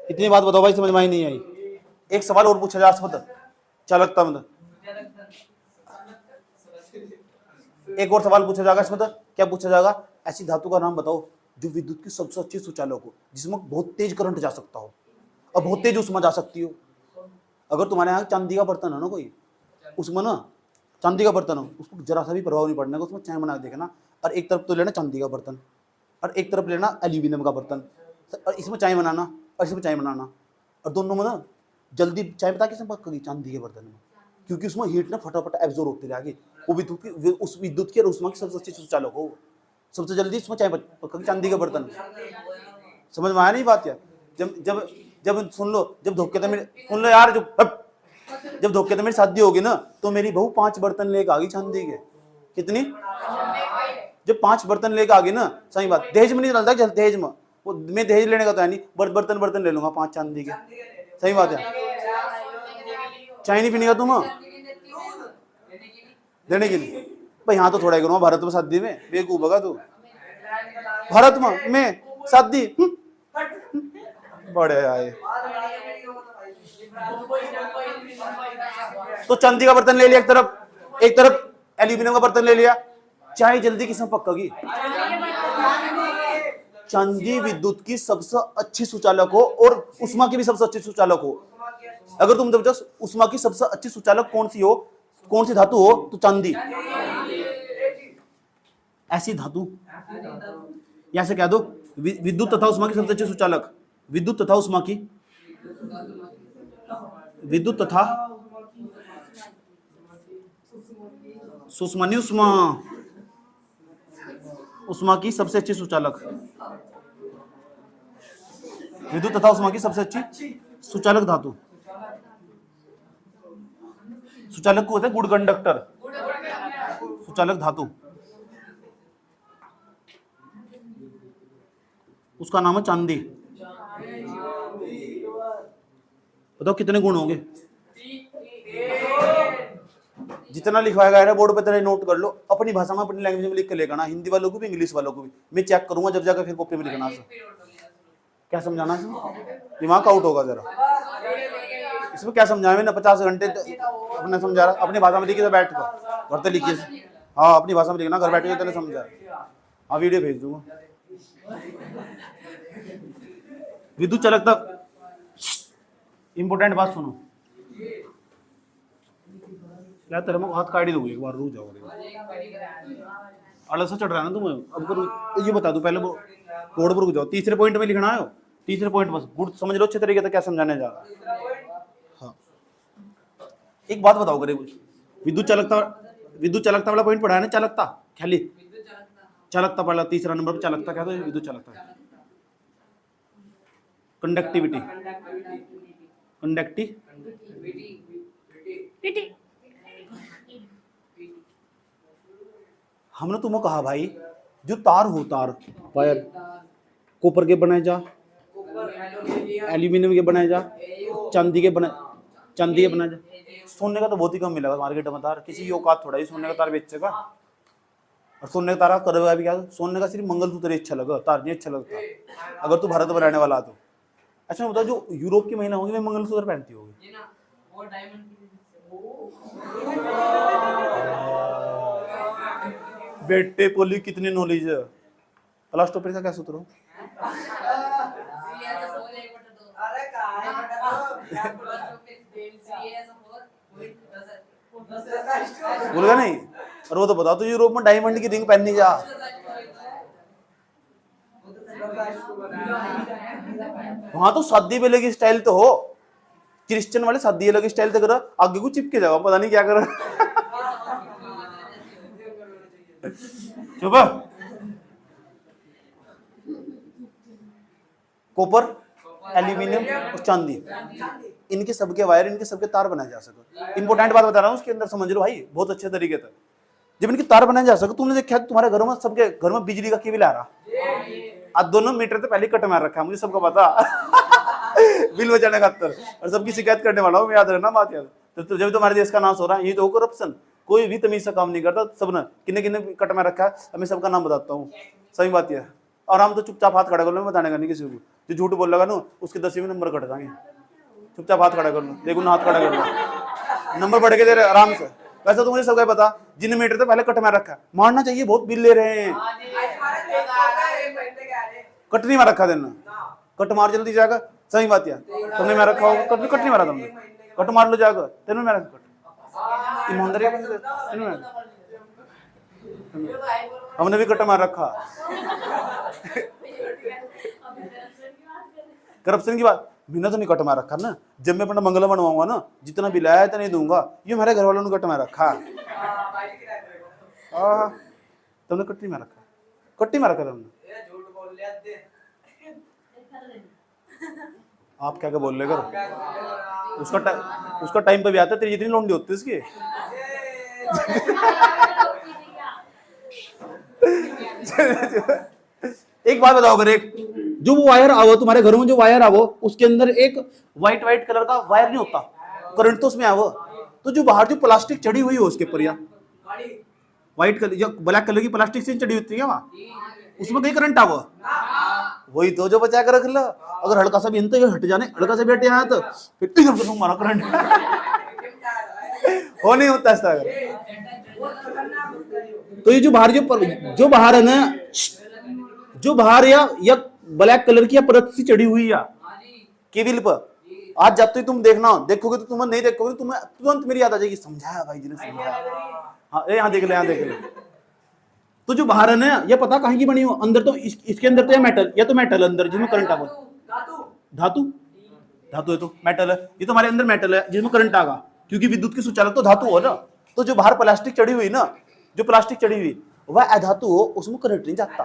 इतनी बात बताओ भाई, समझ में आई नहीं आई? एक सवाल और पूछा जा सकता, चालकता मतलब एक और सवाल पूछा जाएगा इसमें। क्या पूछा जाएगा? ऐसी धातु का नाम बताओ जो विद्युत की सबसे अच्छी सुचालक हो, जिसमें बहुत तेज करंट जा सकता हो और बहुत तेज उष्मा जा सकती हो। अगर तुम्हारे यहाँ चांदी का बर्तन है ना कोई, उसमें ना चांदी का बर्तन हो, उसको जरा सा भी प्रभाव नहीं पड़ने का, उसमें चाय बना के देखना। और एक तरफ तो लेना चांदी का बर्तन और एक तरफ लेना एल्यूमिनियम का बर्तन, और इसमें चाय बनाना और इसमें चाय बनाना, और दोनों में ना जल्दी चाय बता किसमें पकेगी? चांदी के बर्तन में, क्योंकि उसमें हीट ना फटाफट एब्जॉर्ब होती रहेगी। वो विद्युत की, उस विद्युत की और उष्मा की सबसे अच्छी सुचालक हो, सबसे जल्दी उसमें चाय पकेगी चांदी के बर्तन में। समझ में आया नहीं बात यार? जब जब जब सुन लो, जब धोखे तो मेरे सुन लो यार, जब धोखे तो मेरी शादी होगी ना, तो मेरी बहू 5 बर्तन लेके आ गई चांदी के। कितनी? जब 5 बर्तन लेके आ गई ना, सही बात, दहेज में नहीं चलता, दहेज में वो मैं दहेज लेने का तो है नहीं, बर्तन ले लूंगा 5 चांदी के। सही बात है। चाय नहीं पीने का तुम देने के लिए भाई? हाँ तो थोड़ा करूँगा भारत में शादी में, बेवकूफ होगा तू। भारत में मैं शादी बड़े आए तो चांदी का बर्तन ले लिया एक तरफ एल्यूमिनियम का बर्तन ले लिया। चाय जल्दी किसमें पकेगी? चांदी विद्युत की सबसे अच्छी सुचालक हो और उष्मा की भी सबसे अच्छी सुचालक हो। अगर तुम पूछो उष्मा की सबसे अच्छी सुचालक कौन सी हो, कौन सी धातु हो, तो चांदी। ऐसी धातु या से कह दो विद्युत तथा उष्मा की सबसे अच्छी सुचालक, विद्युत तथा उष्मा की, विद्युत तथा सुष्मा नहीं उष्मा, उष्मा की सबसे अच्छी सुचालक, विद्युत तथा उष्मा की सबसे अच्छी सुचालक धातु। सुचालक को होता है गुड कंडक्टर, सुचालक धातु, उसका नाम है चांदी। बताओ कितने गुण होंगे? जितना लिखवाएगा है बोर्ड पे तेरे नोट कर लो, अपनी भाषा में अपनी लैंग्वेज में लिख के लेकर ना, हिंदी वालों को भी इंग्लिश वालों को भी। मैं चेक करूंगा जब जाकर फिर कॉपी में लिखना। क्या समझाना है? दिमाग आउट होगा जरा। इसमें क्या समझाया मैंने? 50 घंटे अपने समझा रहा, अपनी भाषा में लिखिए बैठ कर, घर पे लिखिए। हाँ अपनी भाषा में लिखना, घर बैठ के तेने समझा। हाँ वीडियो भेज दूंगा। विद्युत चालकता, इंपोर्टेंट बात सुनो यार, तेरे में हाथ काट ही दूंगी एक बार, रुक जाओ। अलग से चढ़ रहा है ना तुम। अब करो ये बता दो पहले, वो बोर्ड पर रुक जाओ। तीसरे पॉइंट में लिखना है, तीसरे पॉइंट बस गुड समझ लो अच्छे तरीके से क्या समझाने जा रहा। हाँ एक बात बताओ करे, विद्युत चालकता वाला पॉइंट पढ़ा है ना, चालकता खाली चालकता पढ़ा, तीसरा नंबर पर चालकता क्या था? विद्युत चालकता, कंडक्टिविटी, हमने तुम्हें कहा भाई जो तार हो, तार वायर कॉपर के बनाए जा, एल्यूमिनियम के बनाए जा, चांदी के बनाए जा। सोने का तो बहुत ही कम मिलेगा मार्केट में तार, किसी औकात थोड़ा ही सोने का तार बेचेगा। और सोने का तारा करेगा भी क्या? सोने का सिर्फ मंगलसूत्र अच्छा लगा, तार नहीं अच्छा लगता अगर तू भारत में रहने वाला तो। अच्छा बताओ जो यूरोप की महिला होगी वे मंगलसूत्र पहनती होगी? बेटे पोली कितनी नॉलेज है। क्लास टॉपर का क्या सूत्र हो? बोलेगा नहीं। और वो तो बताओ तो यूरोप में डायमंड की रिंग पहननी जा। वहां तो शादी बेले की स्टाइल तो हो, क्रिश्चियन वाले शादी अलग स्टाइल से करो, आगे को चिपके जाओ, पता नहीं क्या करो। चुप। कॉपर, एल्यूमिनियम और चांदी, इनके सबके वायर, इनके सबके तार बनाए जा सके। इंपॉर्टेंट बात बता रहा हूँ, उसके अंदर समझ लो भाई बहुत अच्छे तरीके से। जब इनकी तार बनाए जा सके, तुमने देखा तुम्हारे घरों में, सबके घर में बिजली का केबल आ रहा, आज दोनों मीटर से पहले कट मार रखा है, मुझे सबको पता। बिल बचाने खातर, और सबकी शिकायत करने वाला हूँ, याद रखना बात याद। तो जब तुम्हारे देश का नाश हो रहा है, ये तो करप्शन, कोई भी तमीज से काम नहीं करता, सब ने किन्ने किन्ने कट में रखा है, अब मैं सबका नाम बताता हूँ, सही बात यह है। और हम तो चुपचाप हाथ खड़ा कर लो, मैं बताने का नहीं किसी को, जो झूठ बोल लगा ना उसके 10वें नंबर कट जाएंगे, चुपचाप हाथ खड़ा कर लो, देखो ना हाथ खड़ा कर लो, नंबर बढ़ के दे रहे आराम से। वैसे तो मुझे सबका पता, जिन मीटर से पहले कट में रखा है, मारना चाहिए, बहुत बिल ले रहे हैं, कट नहीं मार रखा देना, कट मार जल्दी जाएगा, सही बात है। तुमने मैं रखा होगा कट नहीं मारा तुमने, कट मार लो जाएगा, तेनों मेरा कट, ईमानदारी हमने भी कट मार रखा। करप्शन की बात मैंने तो नहीं कट मार रखा ना, जब मैं अपना बंगला बनवाऊंगा ना, जितना बिल आया इतना नहीं दूंगा, ये हमारे घर वालों ने कट मार रखा। तुमने कट नहीं मार रखा, कट नहीं मार रखा तुमने, आप क्या क्या बोल रहे करो, उसका टाइम पे भी आता है, तेरी जितनी लौंडी होती है इसकी। एक बात बताओ, अगर एक जो वो वायर आवो तुम्हारे घरों में, जो वायर आवो उसके अंदर एक व्हाइट कलर का वायर नहीं होता, करंट तो उसमें आवो, तो जो बाहर जो प्लास्टिक चढ़ी हुई हो उसके ऊपर, या व्हाइट कलर या ब्लैक कलर की प्लास्टिक से चढ़ी होती है वहां, उसमें कहीं करंट आवो, वही तो जो बचा कर रख लो। अगर हल्का सा भी हट जाने, हल्का सा बैठे यहाँ तो फिर मारा करंट। हो नहीं होता ऐसा। तो ये जो बाहर है ना, जो बाहर या ब्लैक कलर की या परत सी चढ़ी हुई या केबल पर, आज जब तक तुम देखोगे तो तुम्हें नहीं देखोगे, तुम्हें तुरंत मेरी याद आ जाएगी, समझाया भाई जी ने समझाया। हाँ यहाँ देख ले। तो जो बाहर है ना, ये पता कहाँ की बनी हो, अंदर तो इसके अंदर तो या मेटल अंदर जिसमें करंट आगा, धातु है तो मेटल है, ये तो हमारे अंदर मेटल है जिसमें करंट आगा, क्योंकि विद्युत की सुचालक तो धातु हो ना। तो जो बाहर प्लास्टिक चढ़ी हुई ना, जो प्लास्टिक चढ़ी हुई वह अधातु हो, उसमें करंट नहीं जाता,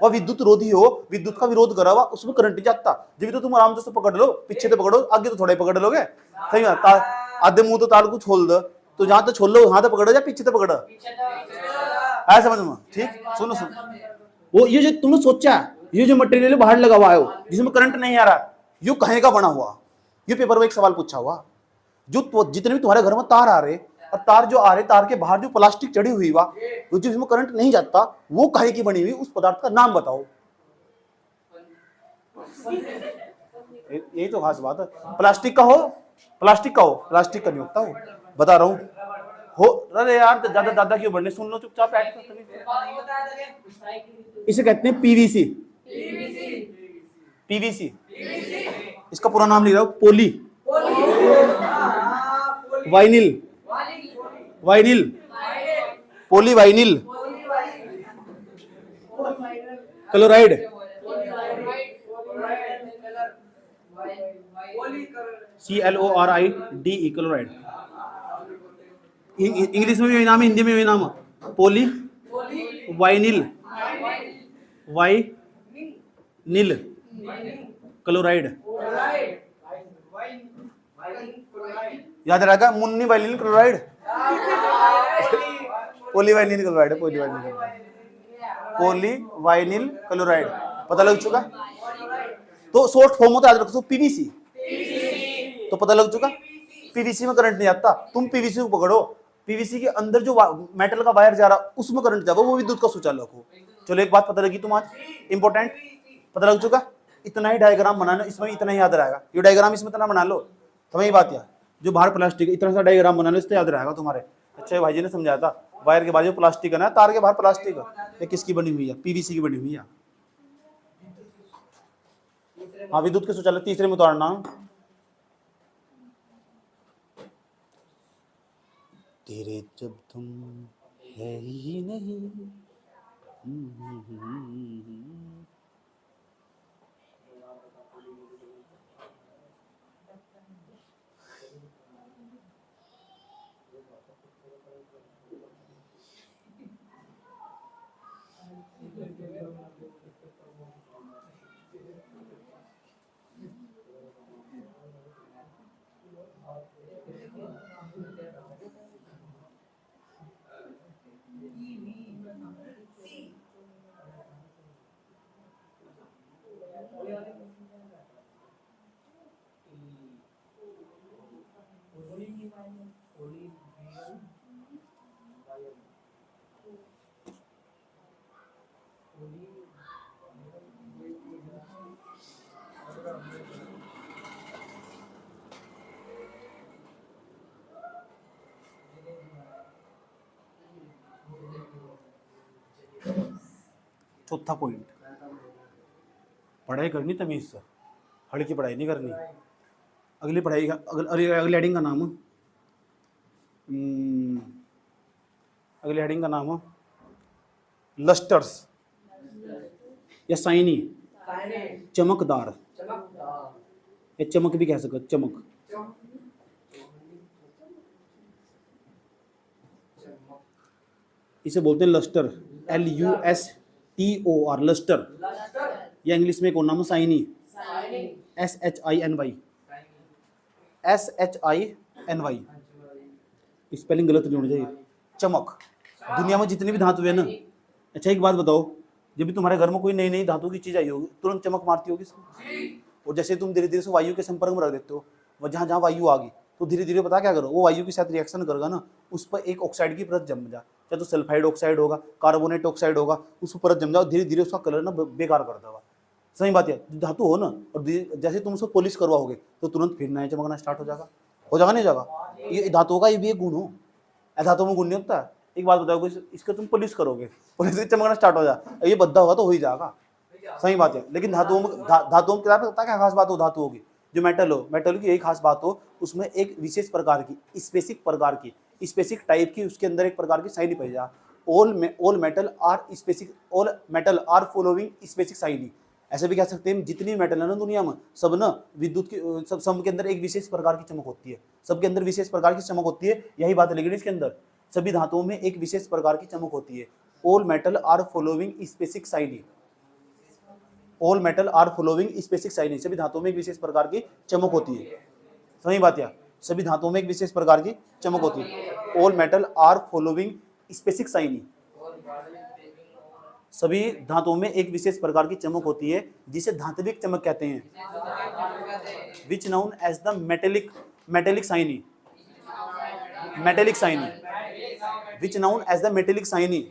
वह विद्युत रोधी हो, विद्युत का विरोध करा हुआ, उसमें करंट नहीं जाता। जब तो तुम आराम से पकड़ लो, पीछे तो पकड़ो, आगे तो थोड़े पकड़ लोगे, सही बात। आधे मुंह तो ताल को छोड़ दो, तो जहां तो छोड़ लो वहां तो पकड़ो या पीछे तो पकड़ो, ऐसा समझ में। ठीक, सुनो वो ये जो तुमने सोचा, ये जो मटेरियल बाहर लगा हुआ है जिसमें करंट नहीं आ रहा, ये कहीं का बना हुआ, ये पेपर में एक सवाल पूछा हुआ, जो जितने भी तुम्हारे घर में तार आ रहे, और तार जो आ रहे, तार के बाहर जो प्लास्टिक चढ़ी हुई वा, जिसमें करंट नहीं जाता, वो काहे की बनी हुई, उस पदार्थ का नाम बताओ। यही तो खास बात है। प्लास्टिक का हो, प्लास्टिक का नहीं होता हो, बता रहा हूं हो। अरे यार ज्यादा क्यों बढ़ने, सुन लो चुपचाप। इसे कहते हैं पीवीसी। इसका पूरा नाम लिख रहा हूं, poly vinyl chloride, CLORIDE chloride. English में भी नाम है, हिंदी में भी नाम है, पॉली वाइनिल क्लोराइड। याद रहेगा, मुन्नी वाइनिल क्लोराइड, पॉलीवाइनिल क्लोराइड, पता लग चुका। तो शॉर्ट फॉर्म होता है, याद रखो, पीवीसी। तो पता लग चुका, पीवीसी में करंट नहीं आता। तुम पीवीसी को पकड़ो, पीवीसी के अंदर जो मेटल का वायर जा रहा, उसमें करंट जाएगा, वो विद्युत का सुचालक हो। चलो एक बात पता लगी तुम आज, इंपॉर्टेंट पता लग चुका। इतना ही डायग्राम बनाना, इसमें इतना ही याद रहेगा, ये डायग्राम इसमें इतना बना लो, तुम्हें ये बात याद, जो बाहर प्लास्टिक इतना सा डायग्राम बनाना, इससे याद रहेगा तुम्हारे। अच्छा भाई जी ने समझाया था, वायर के बाहर जो प्लास्टिक है ना, तार के बाहर प्लास्टिक है, ये किसकी बनी हुई है, पीवीसी की बनी हुई है। हाँ, विद्युत के सुचालक तीसरे में उतारना, तेरे जब तुम है ही नहीं। चौथा पॉइंट, पढ़ाई करनी तमीज से, हल्की पढ़ाई नहीं करनी। अगली पढ़ाई का अगली हेडिंग का नाम अगली हेडिंग का नाम हो लस्टर्स या साइनी, चमकदार या चमक भी कह सकते, चमक। इसे बोलते हैं लस्टर, LUSTOR, लस्टर। या इंग्लिश में एक और नाम है साइनी, SHINY, SHINY। स्पेलिंग गलत नहीं होनी चाहिए। चमक, दुनिया में जितनी भी धातु है ना, अच्छा एक बात बताओ, जब भी तुम्हारे घर में कोई नई नई धातु की चीज आई होगी तुरंत चमक मारती होगी इसको। और जैसे तुम धीरे धीरे से वायु के संपर्क में रख देते हो, वह जहाँ जहाँ वायु आ गई तो धीरे धीरे पता क्या करो, वो वायु के साथ रिएक्शन करेगा ना, उस पर एक ऑक्साइड की परत जम जा, चाहे तो सल्फाइड ऑक्साइड होगा, कार्बोनेट ऑक्साइड होगा, उस पर परत जम जाओ, धीरे धीरे उसका कलर ना बेकार कर देगा। सही बात है, धातु हो ना, और जैसे तुम उसको पॉलिश करवाओगे तो तुरंत फिर नया चमकना स्टार्ट हो जाएगा नहीं जाएगा। ये धातुओं का ये भी एक गुण हो, धातुओं में गुण नहीं होता। एक बात बताओ, इसका तुम पॉलिश करोगे, पॉलिश से चमकना स्टार्ट हो जाए, ये बद्दा होगा तो हो ही जाएगा। सही बात है। लेकिन धातुओं में क्या पता क्या खास बात हो धातुओं की, जो मेटल की यही खास बात हो, उसमें एक विशेष प्रकार की स्पेसिफिक टाइप की उसके अंदर एक प्रकार की साइनी पाई जा। All metal are following specific shiny. ऐसे भी कह सकते हैं जितनी मेटल है ना दुनिया में, सब ना विद्युत की सब के अंदर एक विशेष प्रकार की चमक होती है, सबके अंदर विशेष प्रकार की चमक होती है, यही बात है। लेकिन इसके अंदर सभी धातुओं में एक विशेष प्रकार की चमक होती है। All metal are following specific shiny, all metal are following specific shiny, सभी धातुओं में एक विशेष प्रकार की चमक होती है। सही बात है, सभी धातुओं में एक विशेष प्रकार की चमक होती है। All metal are following specific shiny, सभी धातुओं में एक विशेष प्रकार की चमक होती है जिसे धात्विक चमक कहते हैं। Which known as the metallic shiny, which known as the metallic shiny,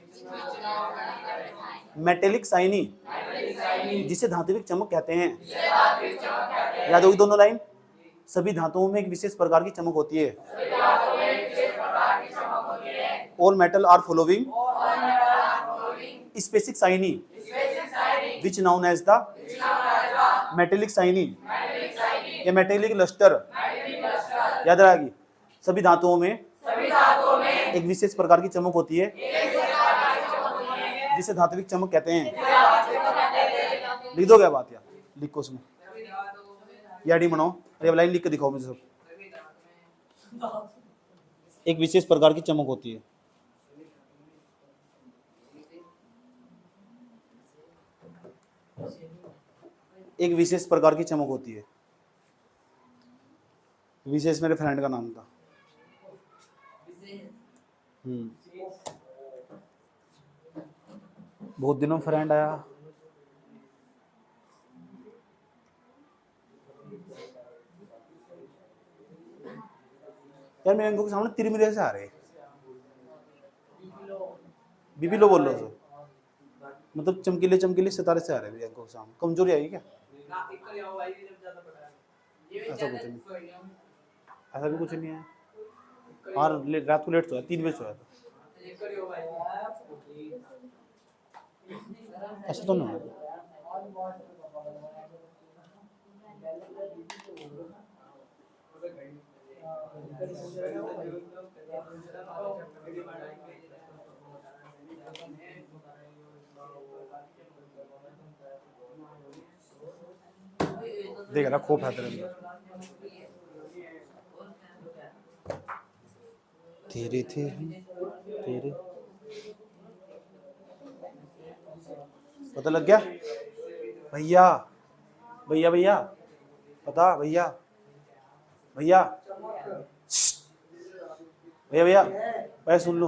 जिसे धात्विक चमक कहते हैं। याद होगी दोनों लाइन, सभी धातुओं में एक विशेष प्रकार की चमक होती है। All metal are following specific shiny, which known as the metallic shiny या मेटेलिक लस्टर। याद रहेगी, सभी धातुओं में एक विशेष प्रकार की चमक होती है जिसे धात्विक चमक कहते हैं। लिख दो क्या बात, यार लिखो उसमें, याडी बनाओ, अरे लाइन लिख के दिखाओ मुझे सब। एक विशेष प्रकार की चमक होती है। एक विशेष प्रकार की चमक होती है। विशेष मेरे फ्रेंड का नाम था। बहुत दिनों फ्रेंड आया, यार मेरे अंकों के सामने तिरमिरे से आ रहे, बीबीलो बोल रहे हो, मतलब चमकीले चमकीले सितारे से आ रहे हैं अंकों के सामने। कमजोरी आई क्या? ऐसा कुछ नहीं, ऐसा भी कुछ नहीं है। और रात को लेट सोया, 3 बजे सोया था, ऐसा तो नहीं। देख रहा खोप है तेरे अंदर, तेरे तेरे पता लग गया भैया, भैया भैया पता, भैया भैया भैया भैया भाई सुन लो।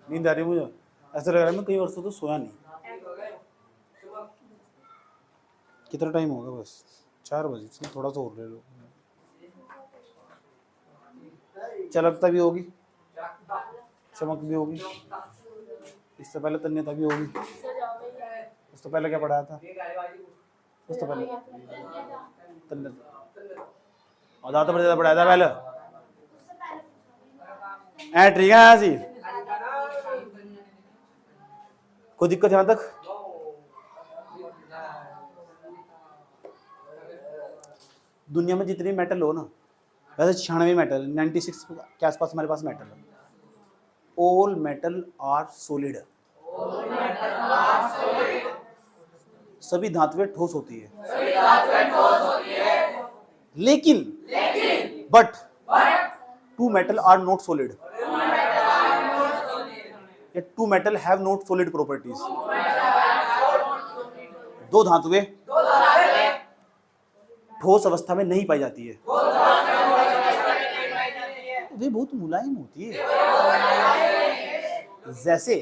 नींद आ रही मुझे, ऐसा लग रहा है मैं कई वर्षों तो सोया नहीं। कितना टाइम होगा? बस 4 बजे, चलो थोड़ा सा और ले लो। चलकता भी होगी, चमक भी होगी, इससे पहले तन्यता भी होगी। उससे पहले क्या पढ़ाया था? उससे पहले तन्यता और ज़्यादा पर ज़्यादा पढ़ाया था पहले। ठीक है ऐसी कोई दिक्कत यहाँ तक? दुनिया में जितनी मेटल हो ना, वैसे 96 मेटल, 96 के आसपास हमारे पास मेटल है। All metal are solid. सभी धातुएं ठोस होती है, लेकिन but 2 metal are not solid. ये 2 metal have not solid properties. 2 धातुएं ठोस अवस्था में नहीं पाई जाती है। वे बहुत मुलायम होती है, जैसे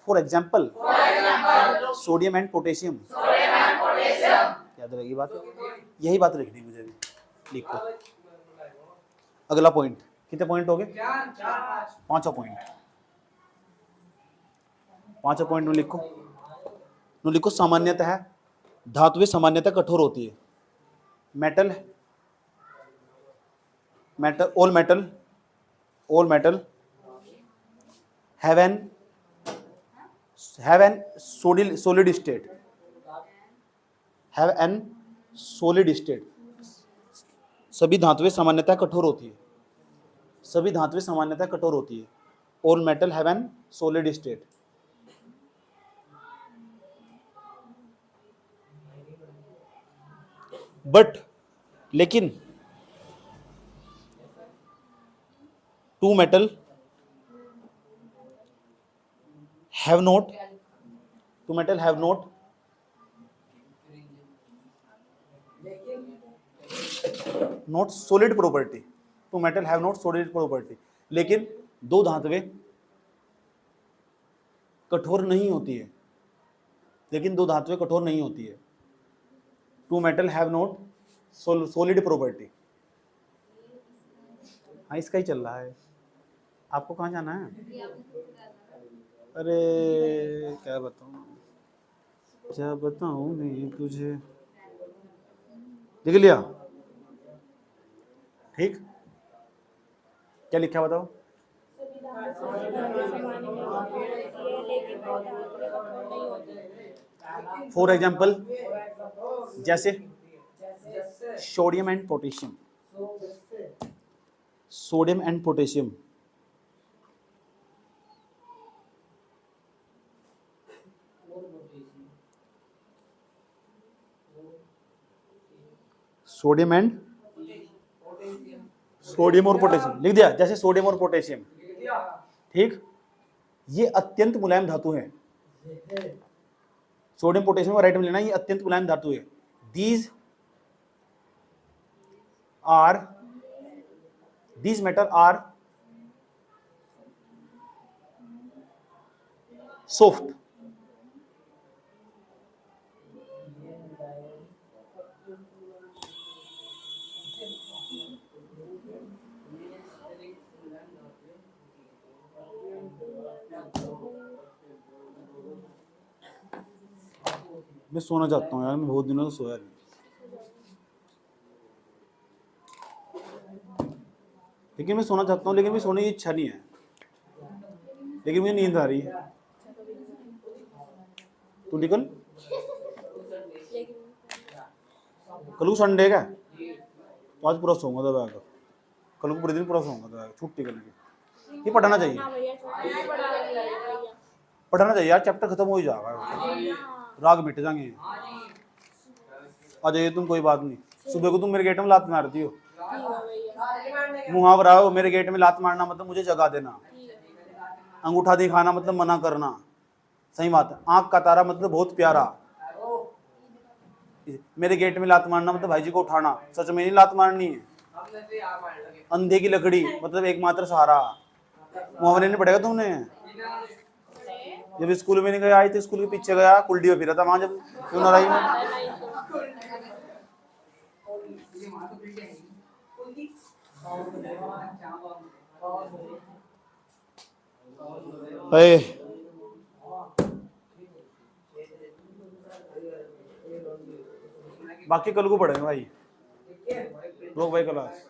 for example sodium and potassium. याद रहेगी बात, यही बात लिखनी मुझे भी, लिखो। अगला पॉइंट, कितने पॉइंट हो गए? 5 पॉइंट। 5 पॉइंट में लिखो सामान्यतः धातुएं सामान्यतः कठोर होती है। Metal all metal have an solid state, सभी धातुएं सामान्यतः कठोर होती है। all metal have an solid state। But लेकिन 2 metal have not solid property। 2 metal have not solid property, लेकिन 2 धातुएं कठोर नहीं होती है। 2 metal have not solid property। हाँ, इसका ही चल रहा है। आपको कहाँ जाना है? अरे क्या बताऊं मैं तुझे। लिख लिया? ठीक, क्या लिखा बताओ? फॉर एग्जाम्पल जैसे सोडियम एंड पोटेशियम। सोडियम और पोटेशियम लिख दिया। जैसे सोडियम और पोटेशियम, ठीक, ये अत्यंत मुलायम धातु है। सोडियम पोटेशियम राइट में लेना, ये अत्यंत मुलायम धातु है। These metal are soft। मैं सोना चाहता हूँ यार, मैं बहुत दिनों से सोया नहीं। लेकिन मैं सोना चाहता हूँ, लेकिन मैं सोने की इच्छा नहीं है, लेकिन मुझे नींद आ रही है। तू निकल। कल को संडे का, तो आज पूरा सोऊंगा दबा कर। कल को पूरे दिन पूरा सोऊंगा दबा कर, छुट्टी करके। ये पढ़ाना चाहिए यार, चैप्टर खत्म हो ही जाएगा, राग मिट जाएंगे। आ जाइए तुम, कोई बात नहीं। सुबह को तुम मेरे गेट में लात मारती हो, मुहावरा हो, मेरे गेट में लात मारना मतलब मुझे जगा देना, अंगूठा दिखाना मतलब मना करना। सही बात है। आंख का तारा मतलब बहुत प्यारा, मेरे गेट में लात मारना मतलब भाई जी को उठाना। सच में नहीं लात मारनी है। अंधे की लकड़ी मतलब एकमात्र सहारा, मुहावरे नहीं पड़ेगा तुमने। जब स्कूल में नहीं गया, आई थी स्कूल के पीछे गया, कुल्डी में फिरा था वहां, जब क्यों नाराई में। अरे बाकी कल को पढ़ेंगे भाई, लोग भाई क्लास।